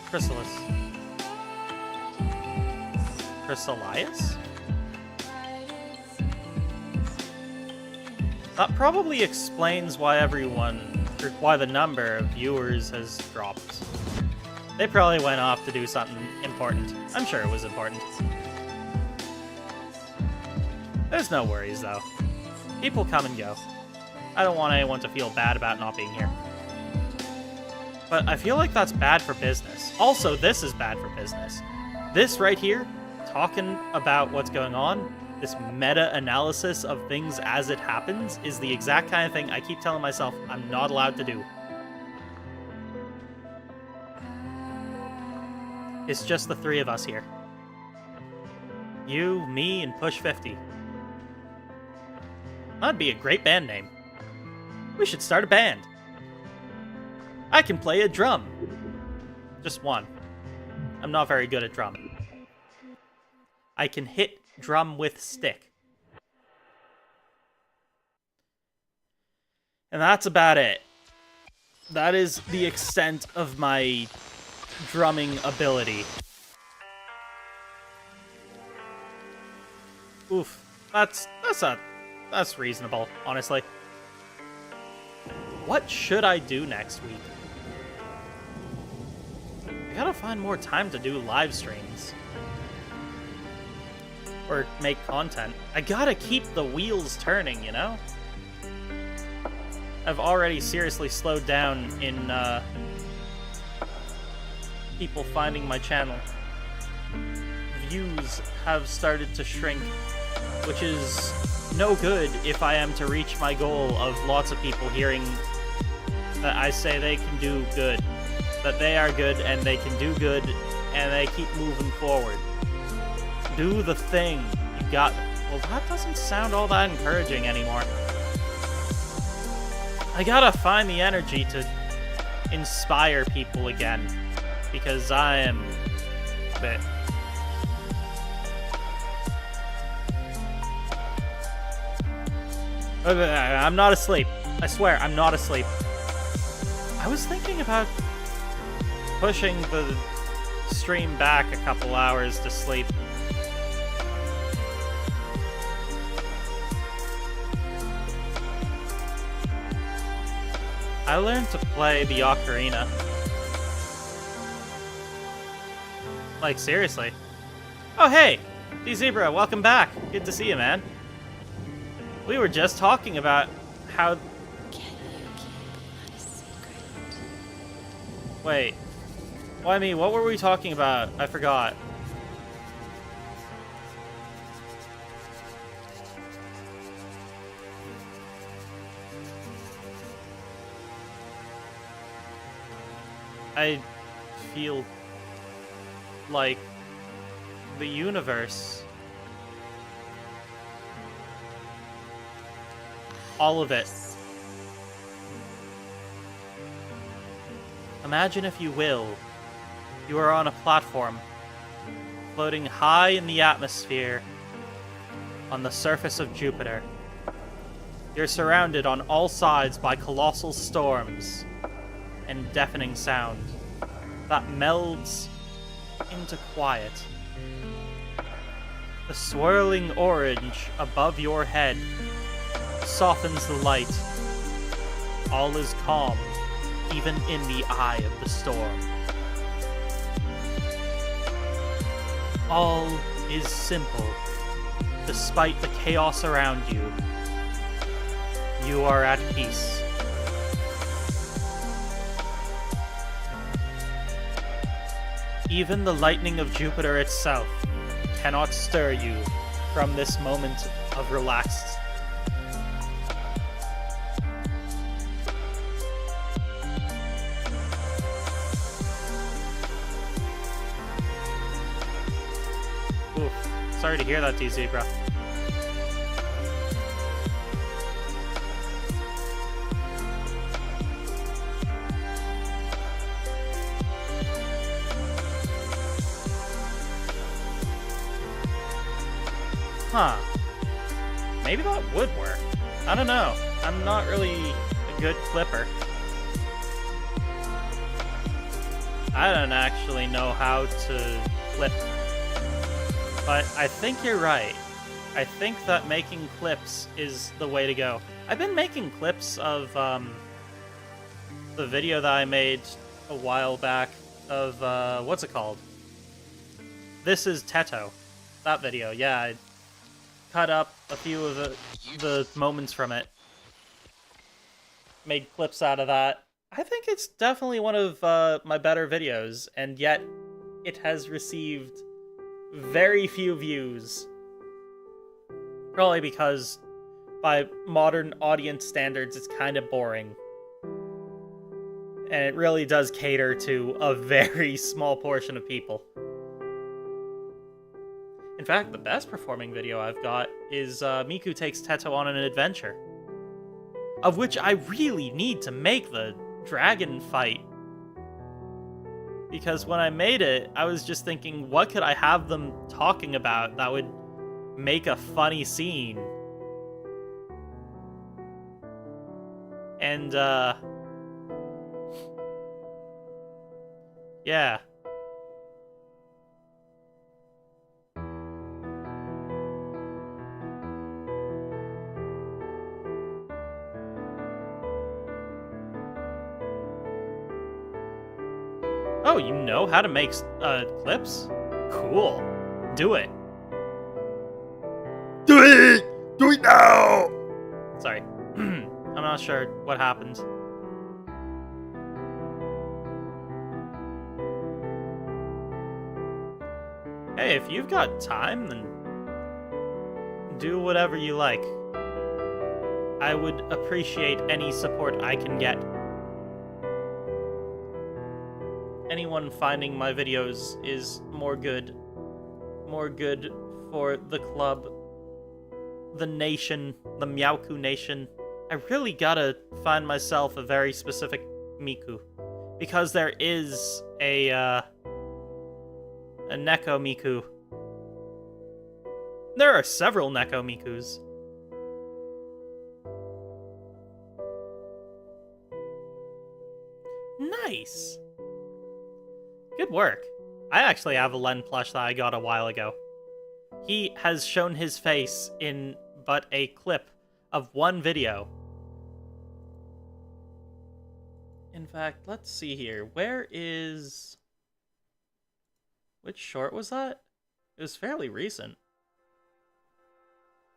Chrysalis? Chrysalias? That probably explains why why the number of viewers has dropped. They probably went off to do something important. I'm sure it was important. There's no worries, though. People come and go. I don't want anyone to feel bad about not being here. But I feel like that's bad for business. Also, this is bad for business. This right here, talking about what's going on, this meta-analysis of things as it happens, is the exact kind of thing I keep telling myself I'm not allowed to do. It's just the three of us here. You, me, and Push 50. That'd be a great band name. We should start a band. I can play a drum. Just one. I'm not very good at drum. I can hit drum with stick. And that's about it. That is the extent of my drumming ability. Oof. That's reasonable, honestly. What should I do next week? I gotta find more time to do live streams. Or make content. I gotta keep the wheels turning, you know? I've already seriously slowed down in, people finding my channel. Views have started to shrink, which is no good if I am to reach my goal of lots of people hearing that I say they can do good. That they are good and they can do good and they keep moving forward. Do the thing. You got... Well, that doesn't sound all that encouraging anymore. I gotta find the energy to inspire people again. Because I am... But... I'm not asleep. I swear, I'm not asleep. I was thinking about pushing the stream back a couple hours to sleep. I learned to play the ocarina. Like, seriously. Oh, hey! D-Zebra, welcome back. Good to see you, man. We were just talking about how... Wait. Well, I mean, what were we talking about? I forgot. I feel like the universe, all of it. Imagine, if you will, you are on a platform floating high in the atmosphere on the surface of Jupiter. You're surrounded on all sides by colossal storms and deafening sound that melds into quiet. The swirling orange above your head softens the light. All is calm, even in the eye of the storm. All is simple, despite the chaos around you. You are at peace. Even the lightning of Jupiter itself cannot stir you from this moment of relaxed. Oof. Sorry to hear that, D-Zebra. Huh. Maybe that would work. I don't know. I'm not really a good clipper. I don't actually know how to clip. But I think you're right. I think that making clips is the way to go. I've been making clips of the video that I made a while back of, what's it called? This is Potatoe. That video, yeah. I cut up a few of the moments from it. Made clips out of that. I think it's definitely one of my better videos, and yet it has received very few views. Probably because, by modern audience standards, it's kind of boring. And it really does cater to a very small portion of people. In fact, the best performing video I've got is Miku takes Potatoe on an adventure. Of which I really need to make the dragon fight. Because when I made it, I was just thinking, what could I have them talking about that would make a funny scene? And, yeah. Oh, you know how to make clips? Cool. Do it. Do it! Do it now! Sorry. I'm not sure what happened. Hey, if you've got time, then do whatever you like. I would appreciate any support I can get. Anyone finding my videos is more good for the club, the nation, the Meowku nation. I really gotta find myself a very specific Miku, because there is a Neko Miku. There are several Neko Mikus. Nice. Good work. I actually have a Len plush that I got a while ago. He has shown his face in but a clip of one video. In fact, let's see here. Where is... Which short was that? It was fairly recent.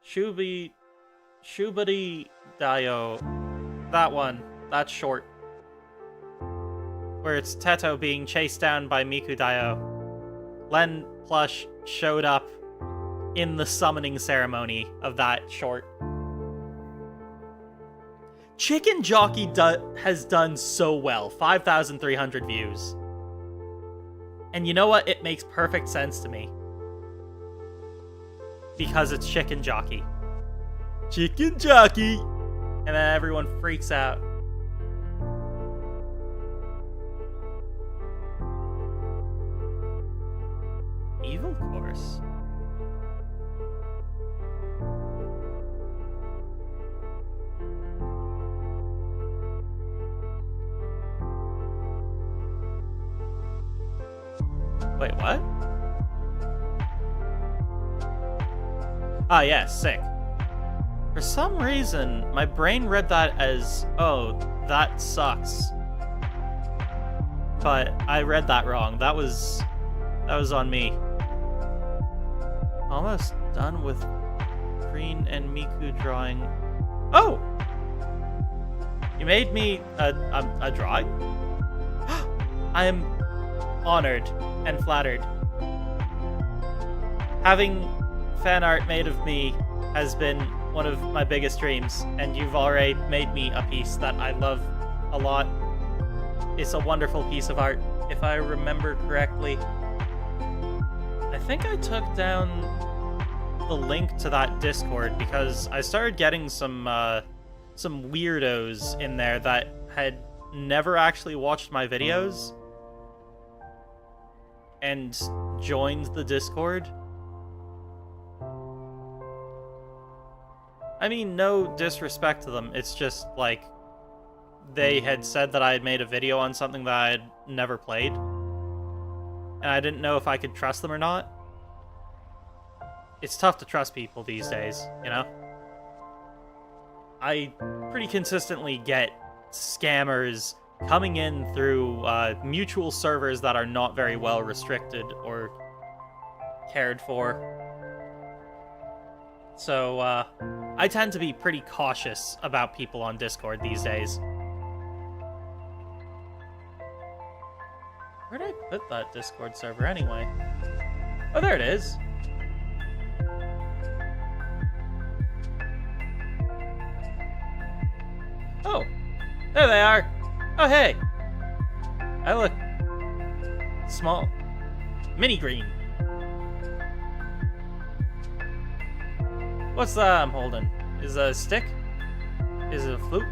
Shubadi Dayo. That one. That short. Where it's Potatoe being chased down by Miku Dayo. Len plush showed up in the summoning ceremony of that short. Chicken Jockey has done so well. 5,300 views. And you know what? It makes perfect sense to me. Because it's Chicken Jockey. Chicken Jockey! And then everyone freaks out. Evil course. Wait, what? Ah, yeah, sick. For some reason, my brain read that as, oh, that sucks. But I read that wrong. That was on me. Almost done with Green and Miku drawing. Oh! You made me a drawing? I am honored and flattered. Having fan art made of me has been one of my biggest dreams, and you've already made me a piece that I love a lot. It's a wonderful piece of art, if I remember correctly. I think I took down the link to that Discord because I started getting some weirdos in there that had never actually watched my videos and joined the Discord. I mean, no disrespect to them. It's just, like, they had said that I had made a video on something that I had never played. And I didn't know if I could trust them or not. It's tough to trust people these days, you know? I pretty consistently get scammers coming in through mutual servers that are not very well restricted or cared for. So, I tend to be pretty cautious about people on Discord these days. Where did I put that Discord server anyway? Oh, there it is. Oh, there they are. Oh, hey. I look small. Mini green. What's that I'm holding? Is it a stick? Is it a flute?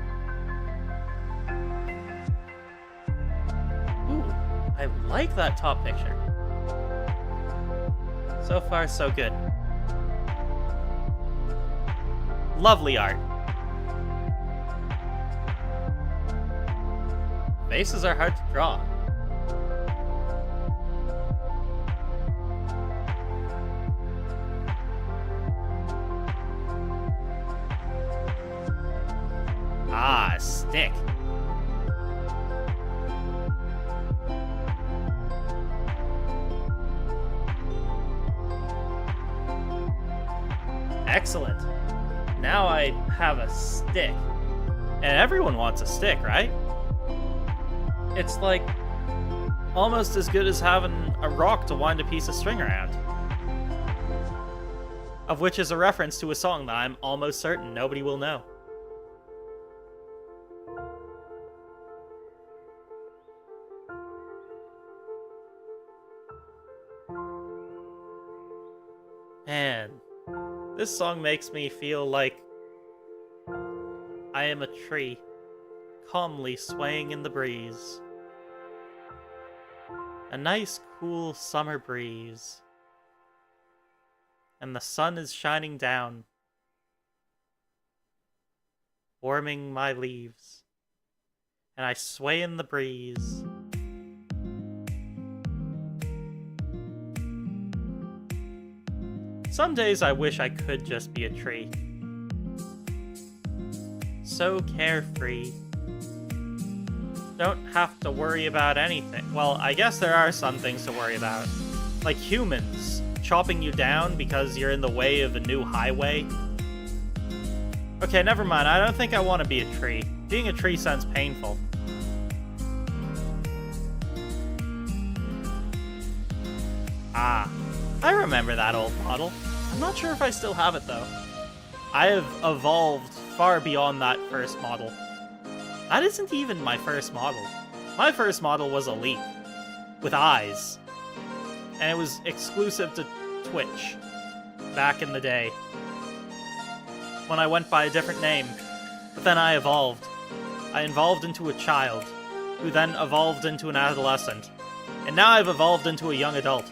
Ooh, I like that top picture. So far, so good. Lovely art. Faces are hard to draw. Ah, a stick. Excellent. Now I have a stick. And everyone wants a stick, right? It's like almost as good as having a rock to wind a piece of string around. Of which is a reference to a song that I'm almost certain nobody will know. Man, this song makes me feel like I am a tree, calmly swaying in the breeze. A nice, cool summer breeze. And the sun is shining down, warming my leaves. And I sway in the breeze. Some days I wish I could just be a tree. So carefree. Don't have to worry about anything. Well, I guess there are some things to worry about. Like humans chopping you down because you're in the way of a new highway. Okay, never mind. I don't think I want to be a tree. Being a tree sounds painful. Ah, I remember that old model. I'm not sure if I still have it, though. I have evolved far beyond that first model. That isn't even my first model. My first model was a leaf, with eyes. And it was exclusive to Twitch, back in the day, when I went by a different name. But then I evolved. I evolved into a child, who then evolved into an adolescent. And now I've evolved into a young adult.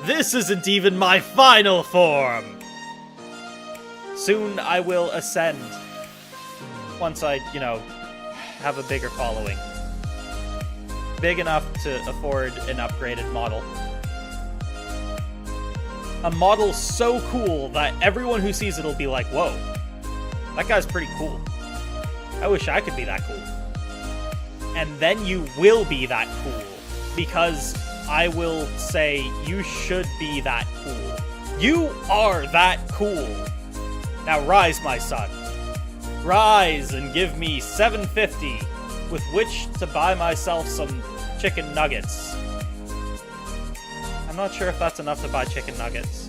This isn't even my final form! Soon I will ascend. Once I, have a bigger following. Big enough to afford an upgraded model. A model so cool that everyone who sees it will be like, whoa, that guy's pretty cool. I wish I could be that cool. And then you will be that cool, because I will say you should be that cool. You are that cool. Now rise, my son. Rise and give me $7.50 with which to buy myself some chicken nuggets. I'm not sure if that's enough to buy chicken nuggets.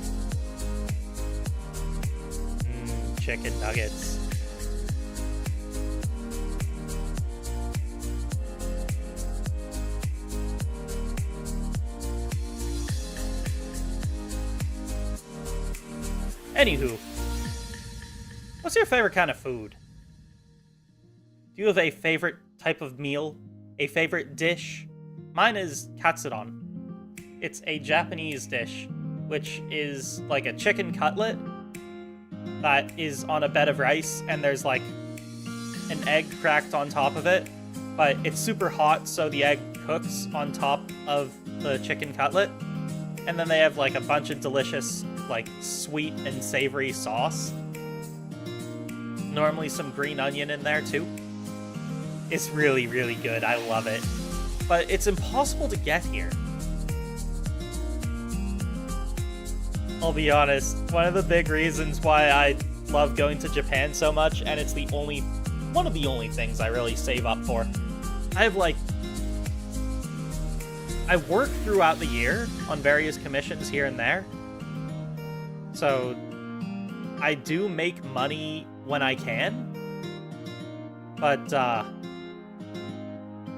Chicken nuggets. Anywho, what's your favorite kind of food? Do you have a favorite type of meal? A favorite dish? Mine is katsudon. It's a Japanese dish, which is like a chicken cutlet, that is on a bed of rice, and there's like an egg cracked on top of it, but it's super hot, so the egg cooks on top of the chicken cutlet. And then they have like a bunch of delicious, like, sweet and savory sauce. Normally some green onion in there too. It's really, really good. I love it. But it's impossible to get here. I'll be honest, one of the big reasons why I love going to Japan so much, and it's one of the only things I really save up for. I work throughout the year on various commissions here and there. So I do make money when I can. But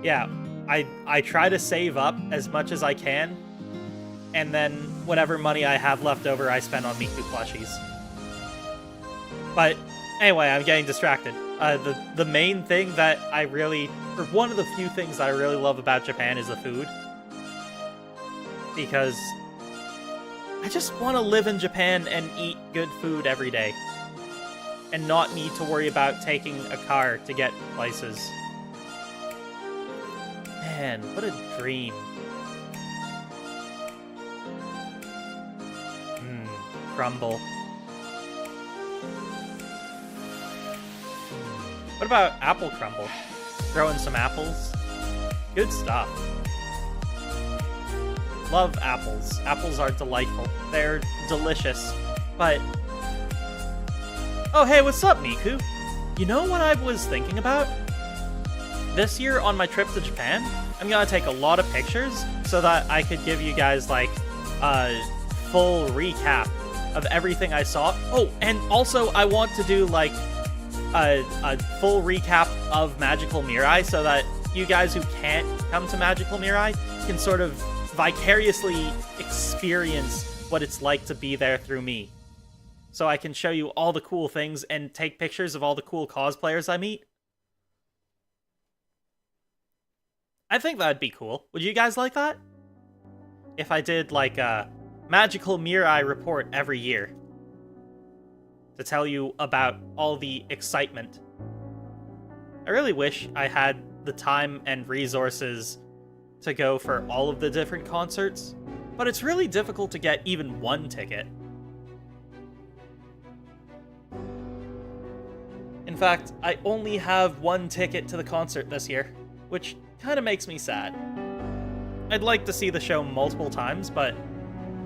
yeah, I try to save up as much as I can. And then whatever money I have left over, I spend on Miku plushies. But anyway, I'm getting distracted. The main thing that or one of the few things that I really love about Japan is the food. Because I just want to live in Japan and eat good food every day. And not need to worry about taking a car to get places. Man, what a dream. Crumble. What about apple crumble? Throw in some apples. Good stuff. Love apples. Apples are delightful. They're delicious. But... oh, hey, what's up, Miku? You know what I was thinking about? This year on my trip to Japan, I'm gonna take a lot of pictures so that I could give you guys, like, a full recap of everything I saw. Oh, and also I want to do, like, a full recap of Magical Mirai so that you guys who can't come to Magical Mirai can sort of vicariously experience what it's like to be there through me. So I can show you all the cool things and take pictures of all the cool cosplayers I meet. I think that'd be cool. Would you guys like that? If I did, like, a Magical Mirai report every year to tell you about all the excitement. I really wish I had the time and resources to go for all of the different concerts, but it's really difficult to get even one ticket. In fact, I only have one ticket to the concert this year, which kind of makes me sad. I'd like to see the show multiple times, but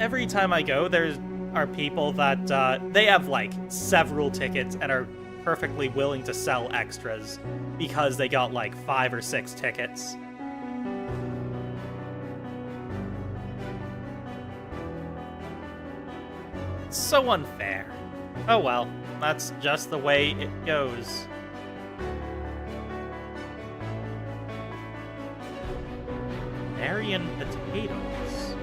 every time I go, there are people that, they have, like, several tickets and are perfectly willing to sell extras because they got, like, 5 or 6 tickets. It's so unfair. Oh well, that's just the way it goes. Marion potatoes.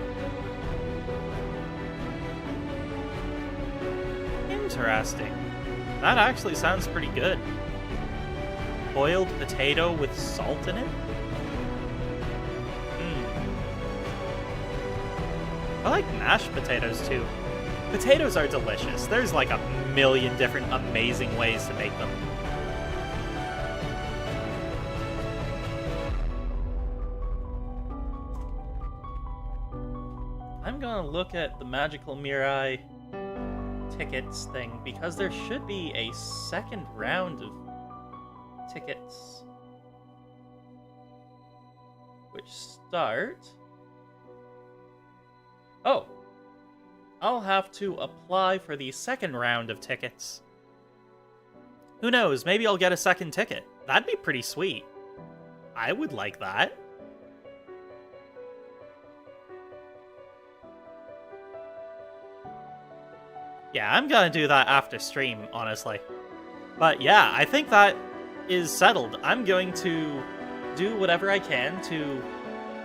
Interesting. That actually sounds pretty good. Boiled potato with salt in it? I like mashed potatoes too. Potatoes are delicious. There's like a million different amazing ways to make them. I'm gonna look at the Magical Mirai tickets thing because there should be a second round of tickets which start... oh! I'll have to apply for the second round of tickets. Who knows, maybe I'll get a second ticket. That'd be pretty sweet. I would like that. Yeah, I'm gonna do that after stream, honestly. But yeah, I think that is settled. I'm going to do whatever I can to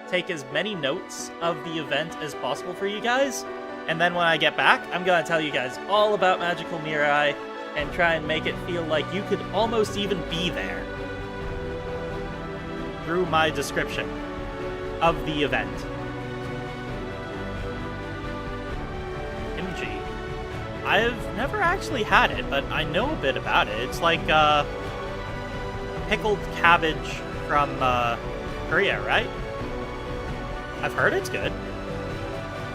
take as many notes of the event as possible for you guys. And then when I get back, I'm gonna tell you guys all about Magical Mirai and try and make it feel like you could almost even be there through my description of the event. MG. I've never actually had it, but I know a bit about it. It's like pickled cabbage from Korea, right? I've heard it's good.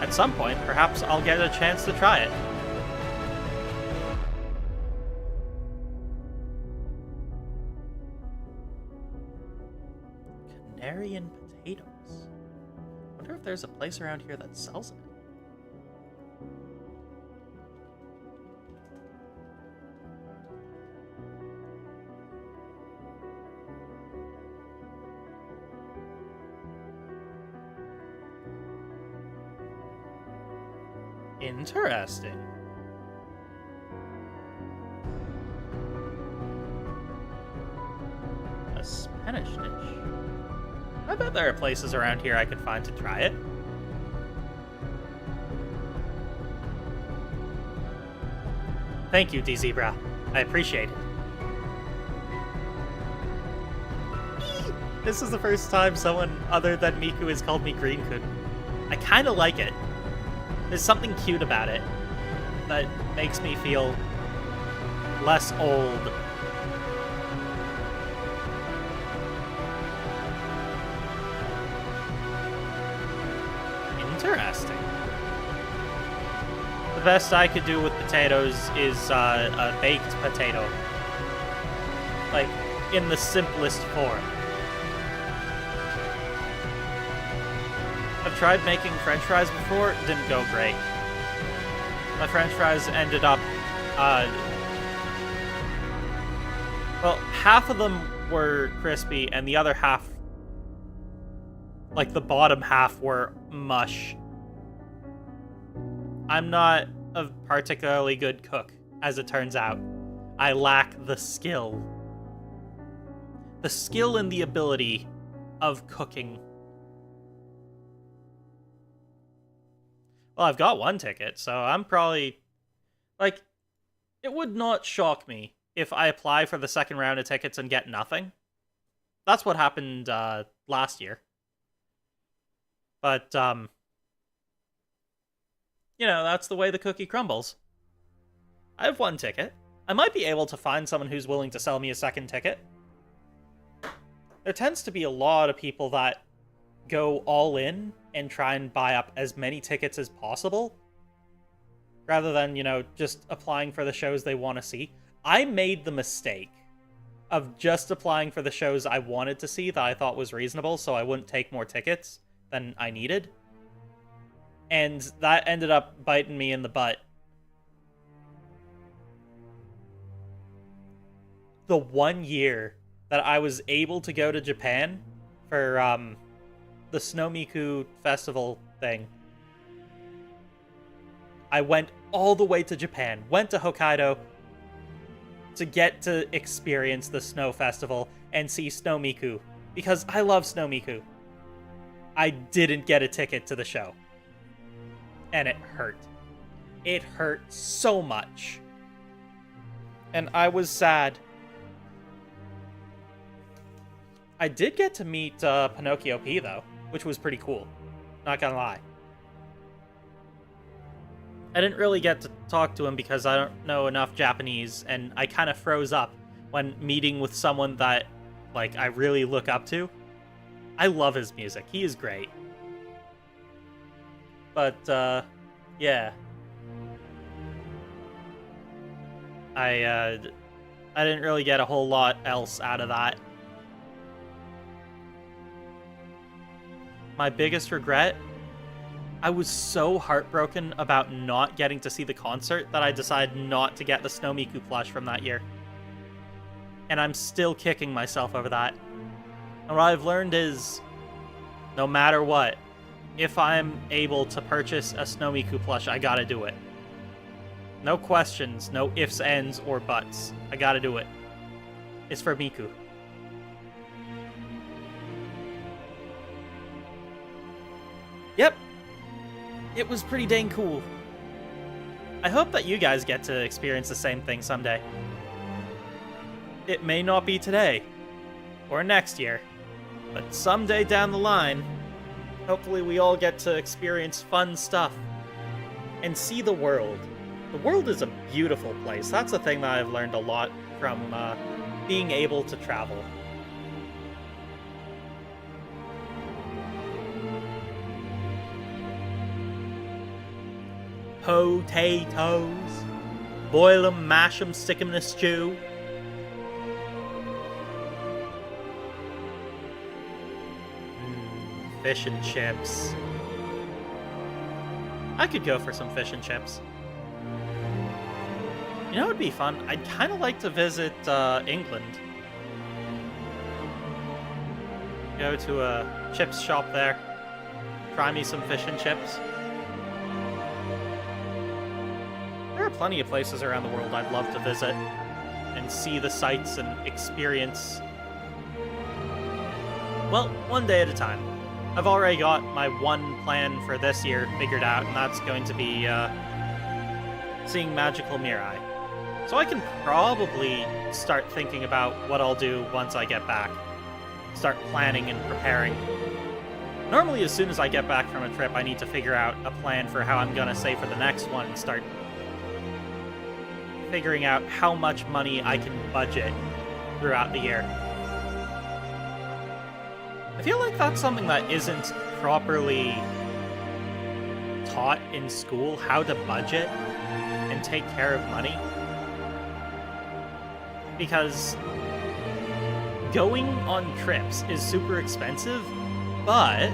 At some point, perhaps I'll get a chance to try it. Canarian potatoes. I wonder if there's a place around here that sells it. Interesting. A Spanish dish. I bet there are places around here I could find to try it. Thank you, D-Zebra. I appreciate it. This is the first time someone other than Miku has called me Green Kun. I kind of like it. There's something cute about it that makes me feel less old. Interesting. The best I could do with potatoes is a baked potato. Like, in the simplest form. I've tried making french fries before, it didn't go great. My french fries ended up, well, half of them were crispy, and the other half, like the bottom half, were mush. I'm not a particularly good cook, as it turns out. I lack the skill. The skill and the ability of cooking. Well, I've got one ticket, so I'm probably... Like, it would not shock me if I apply for the second round of tickets and get nothing. That's what happened last year. But, you know, that's the way the cookie crumbles. I have one ticket. I might be able to find someone who's willing to sell me a second ticket. There tends to be a lot of people that go all in and try and buy up as many tickets as possible, rather than, you know, just applying for the shows they want to see. I made the mistake of just applying for the shows I wanted to see that I thought was reasonable, so I wouldn't take more tickets than I needed. And that ended up biting me in the butt. The 1 year that I was able to go to Japan for, the Snowmiku festival thing, I went all the way to Japan, went to Hokkaido to get to experience the snow festival and see Snowmiku, because I love Snowmiku. I didn't get a ticket to the show. And it hurt. It hurt so much. And I was sad. I did get to meet Pinocchio P, though, which was pretty cool. Not gonna lie. I didn't really get to talk to him because I don't know enough Japanese, and I kind of froze up when meeting with someone that, like, I really look up to. I love his music. He is great. But, yeah. I didn't really get a whole lot else out of that. My biggest regret? I was so heartbroken about not getting to see the concert that I decided not to get the Snowmiku plush from that year. And I'm still kicking myself over that. And what I've learned is, no matter what, if I'm able to purchase a Snowmiku plush, I gotta do it. No questions, no ifs, ands, or buts. I gotta do it. It's for Miku. Yep. It was pretty dang cool. I hope that you guys get to experience the same thing someday. It may not be today, or next year, but someday down the line, hopefully we all get to experience fun stuff and see the world The world is a beautiful place. That's a thing that I've learned a lot from being able to travel. Potatoes. Boil them, mash them, stick them in a stew. Fish and chips. I could go for some fish and chips. You know what would be fun? I'd kind of like to visit England. Go to a chips shop there. Try me some fish and chips. There are plenty of places around the world I'd love to visit and see the sights and experience. Well, one day at a time. I've already got my one plan for this year figured out, and that's going to be seeing Magical Mirai. So I can probably start thinking about what I'll do once I get back. Start planning and preparing. Normally, as soon as I get back from a trip, I need to figure out a plan for how I'm going to save for the next one and start figuring out how much money I can budget throughout the year. I feel like that's something that isn't properly taught in school, how to budget and take care of money. Because going on trips is super expensive, but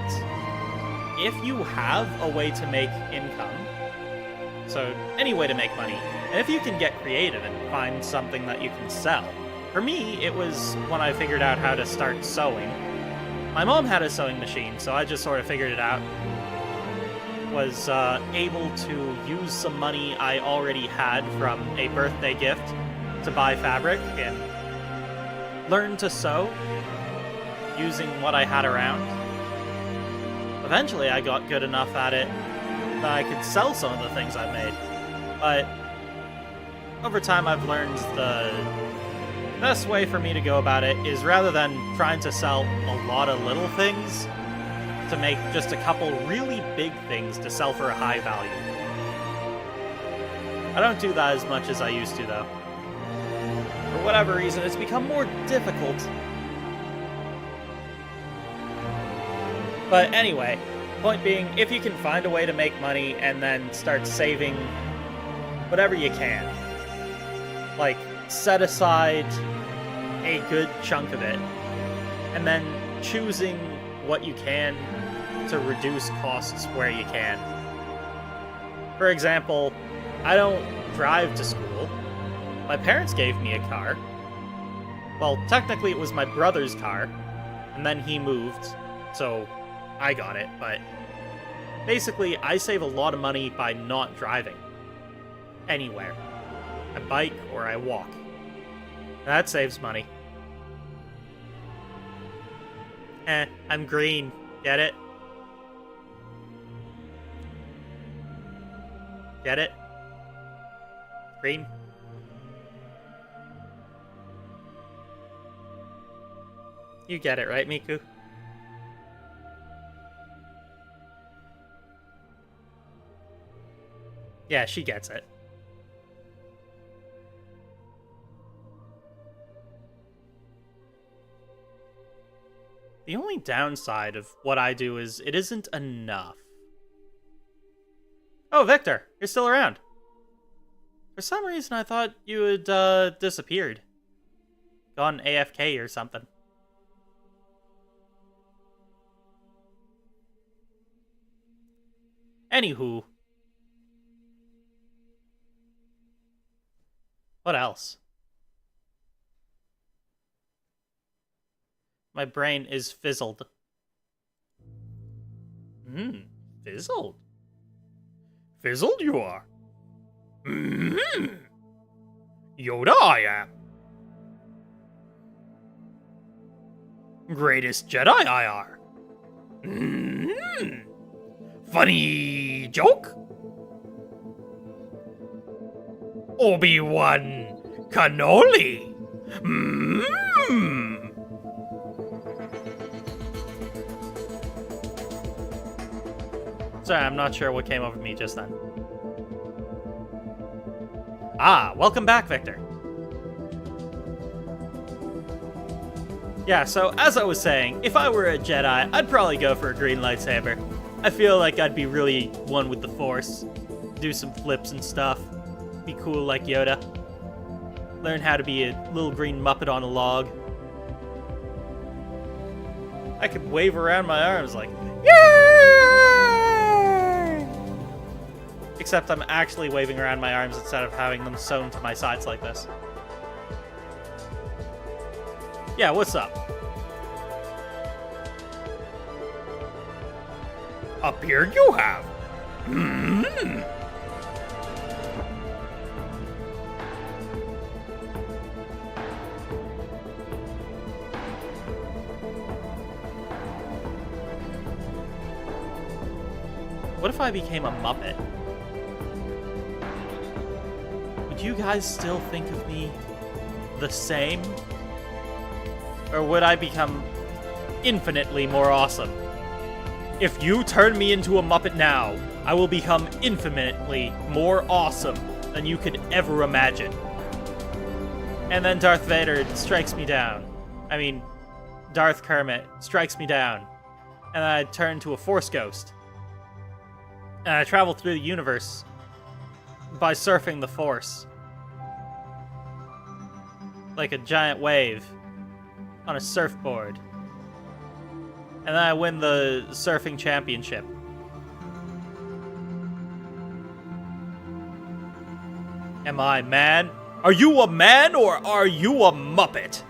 if you have a way to make income, so any way to make money, and if you can get creative and find something that you can sell. For me, it was when I figured out how to start sewing. My mom had a sewing machine, so I just sort of figured it out. Was able to use some money I already had from a birthday gift to buy fabric and learn to sew using what I had around. Eventually, I got good enough at it that I could sell some of the things I made. But over time, I've learned the best way for me to go about it is rather than trying to sell a lot of little things, to make just a couple really big things to sell for a high value. I don't do that as much as I used to, though. For whatever reason, it's become more difficult. But anyway, point being, if you can find a way to make money and then start saving whatever you can, like set aside a good chunk of it, and then choosing what you can to reduce costs where you can. For example, I don't drive to school. My parents gave me a car. Well, technically it was my brother's car, and then he moved, so I got it, but basically I save a lot of money by not driving anywhere. I bike or I walk. That saves money. I'm green. Get it? Get it? Green? You get it, right, Miku? Yeah, she gets it. The only downside of what I do is it isn't enough. Oh, Victor, you're still around. For some reason, I thought you had disappeared. Gone AFK or something. Anywho. What else? My brain is fizzled. Fizzled? Fizzled you are? Yoda I am. Greatest Jedi I are. Funny joke? Obi-Wan Cannoli. Sorry, I'm not sure what came over me just then. Ah, welcome back, Victor. Yeah, so as I was saying, if I were a Jedi, I'd probably go for a green lightsaber. I feel like I'd be really one with the Force. Do some flips and stuff. Be cool like Yoda. Learn how to be a little green Muppet on a log. I could wave around my arms like, yay! Except I'm actually waving around my arms instead of having them sewn to my sides like this. Yeah, what's up? A beard you have. Mm-hmm. What if I became a Muppet? Would you guys still think of me the same? Or would I become infinitely more awesome? If you turn me into a Muppet now, I will become infinitely more awesome than you could ever imagine. And then Darth Vader strikes me down. I mean, Darth Kermit strikes me down. And then I turn into a Force Ghost. And I travel through the universe by surfing the Force. Like a giant wave on a surfboard. And then I win the surfing championship. Am I man? Are you a man or are you a Muppet?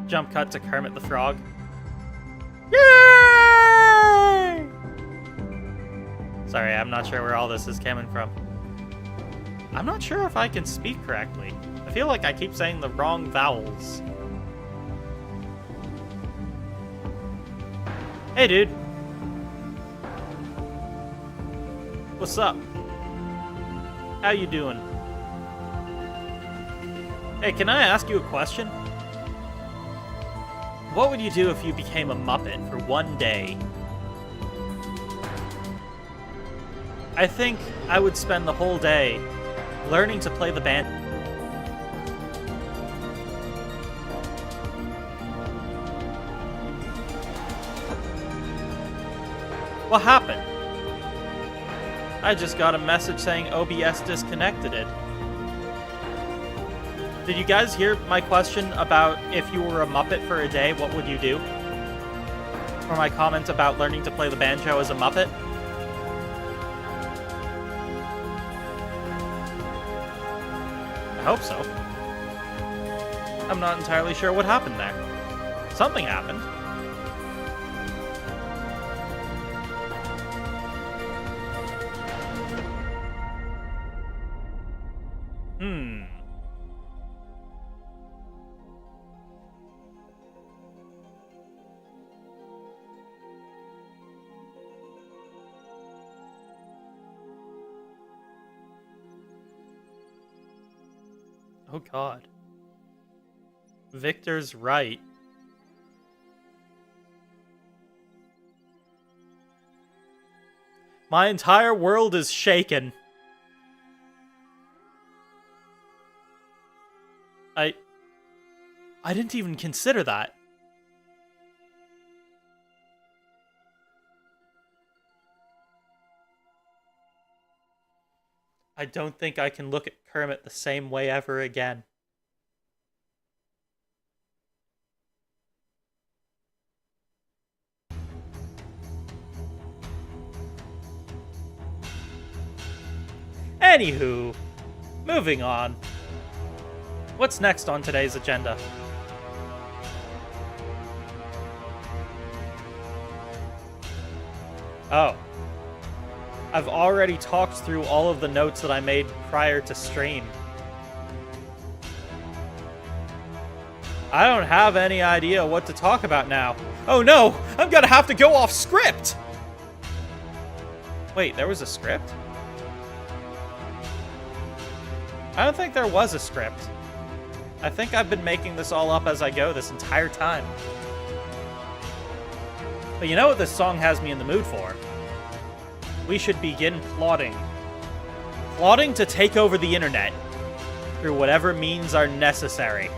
Jump cut to Kermit the Frog. Yay! Sorry, I'm not sure where all this is coming from. I'm not sure if I can speak correctly. I feel like I keep saying the wrong vowels. Hey, dude. What's up? How you doing? Hey, can I ask you a question? What would you do if you became a Muppet for one day? I think I would spend the whole day learning to play the band. What happened? I just got a message saying OBS disconnected it. Did you guys hear my question about if you were a Muppet for a day, what would you do? Or my comment about learning to play the banjo as a Muppet? I hope so. I'm not entirely sure what happened there. Something happened. Oh god. Victor's right. My entire world is shaken. I didn't even consider that. I don't think I can look at Kermit the same way ever again. Anywho, moving on. What's next on today's agenda? Oh. I've already talked through all of the notes that I made prior to stream. I don't have any idea what to talk about now. Oh no! I'm gonna have to go off script! Wait, there was a script? I don't think there was a script. I think I've been making this all up as I go this entire time. But you know what this song has me in the mood for? We should begin plotting plotting to take over the internet through whatever means are necessary.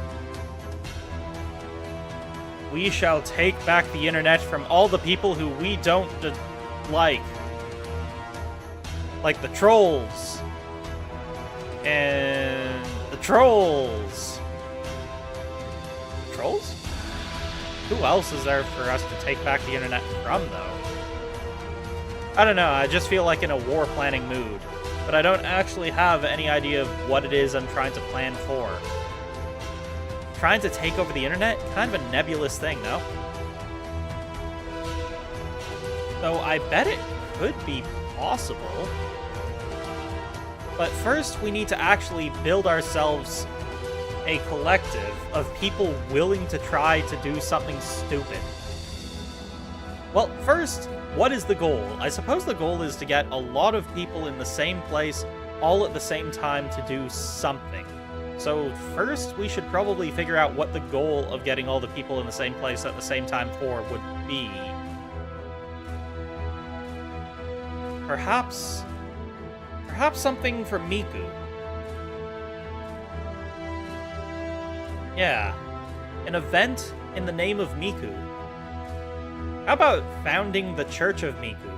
We shall take back the internet from all the people who we don't like. Like the trolls. And the trolls. Trolls? Who else is there for us to take back the internet from, though? I don't know, I just feel like in a war planning mood. But I don't actually have any idea of what it is I'm trying to plan for. Trying to take over the internet? Kind of a nebulous thing, no? Though I bet it could be possible. But first, we need to actually build ourselves a collective of people willing to try to do something stupid. Well, first, what is the goal? I suppose the goal is to get a lot of people in the same place all at the same time to do something. So first, we should probably figure out what the goal of getting all the people in the same place at the same time for would be. Perhaps something for Miku. Yeah, an event in the name of Miku. How about founding the Church of Miku?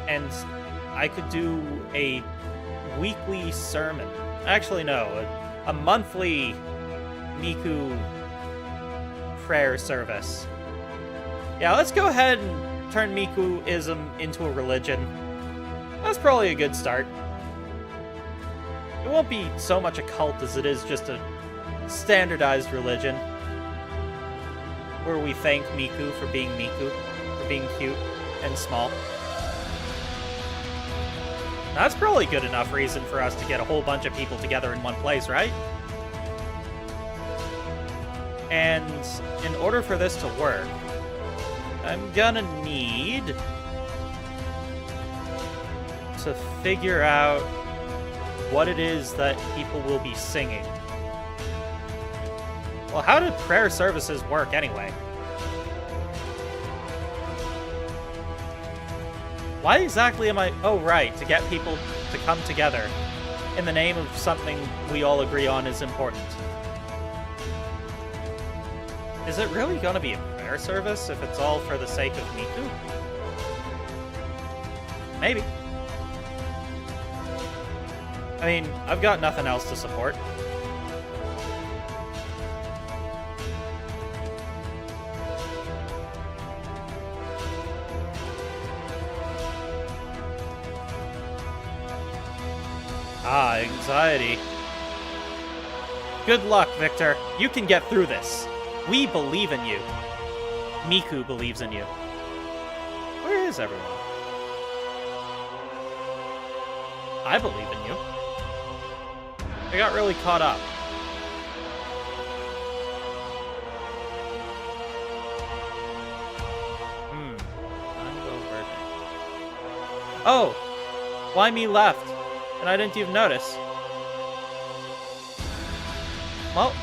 And I could do a weekly sermon. Actually, no, a monthly Miku prayer service. Yeah, let's go ahead and turn Mikuism into a religion. That's probably a good start. It won't be so much a cult as it is just a standardized religion. Where we thank Miku, for being cute and small. That's probably good enough reason for us to get a whole bunch of people together in one place, right? And in order for this to work, I'm gonna need to figure out what it is that people will be singing. Well, how do prayer services work anyway? Why exactly am I... Oh, right, to get people to come together in the name of something we all agree on is important. Is it really gonna be a prayer service if it's all for the sake of Miku? Maybe. I mean, I've got nothing else to support. Ah, anxiety. Good luck, Victor. You can get through this. We believe in you. Miku believes in you. Where is everyone? I believe in you. I got really caught up. Oh! Why me left? And I didn't even notice. Well.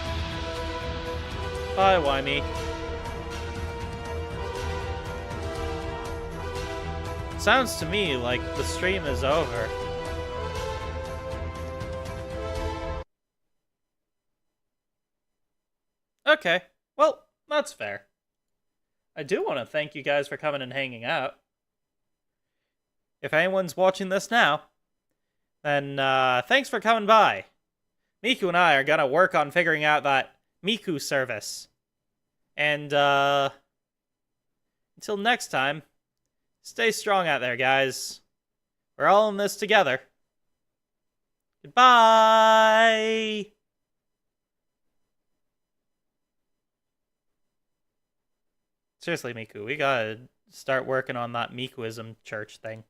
Bye, Wymie. Sounds to me like the stream is over. Okay, well, that's fair. I do want to thank you guys for coming and hanging out. If anyone's watching this now, then thanks for coming by. Miku and I are gonna work on figuring out that Miku service. And until next time, stay strong out there, guys. We're all in this together. Goodbye! Seriously, Miku, we gotta start working on that Mikuism church thing.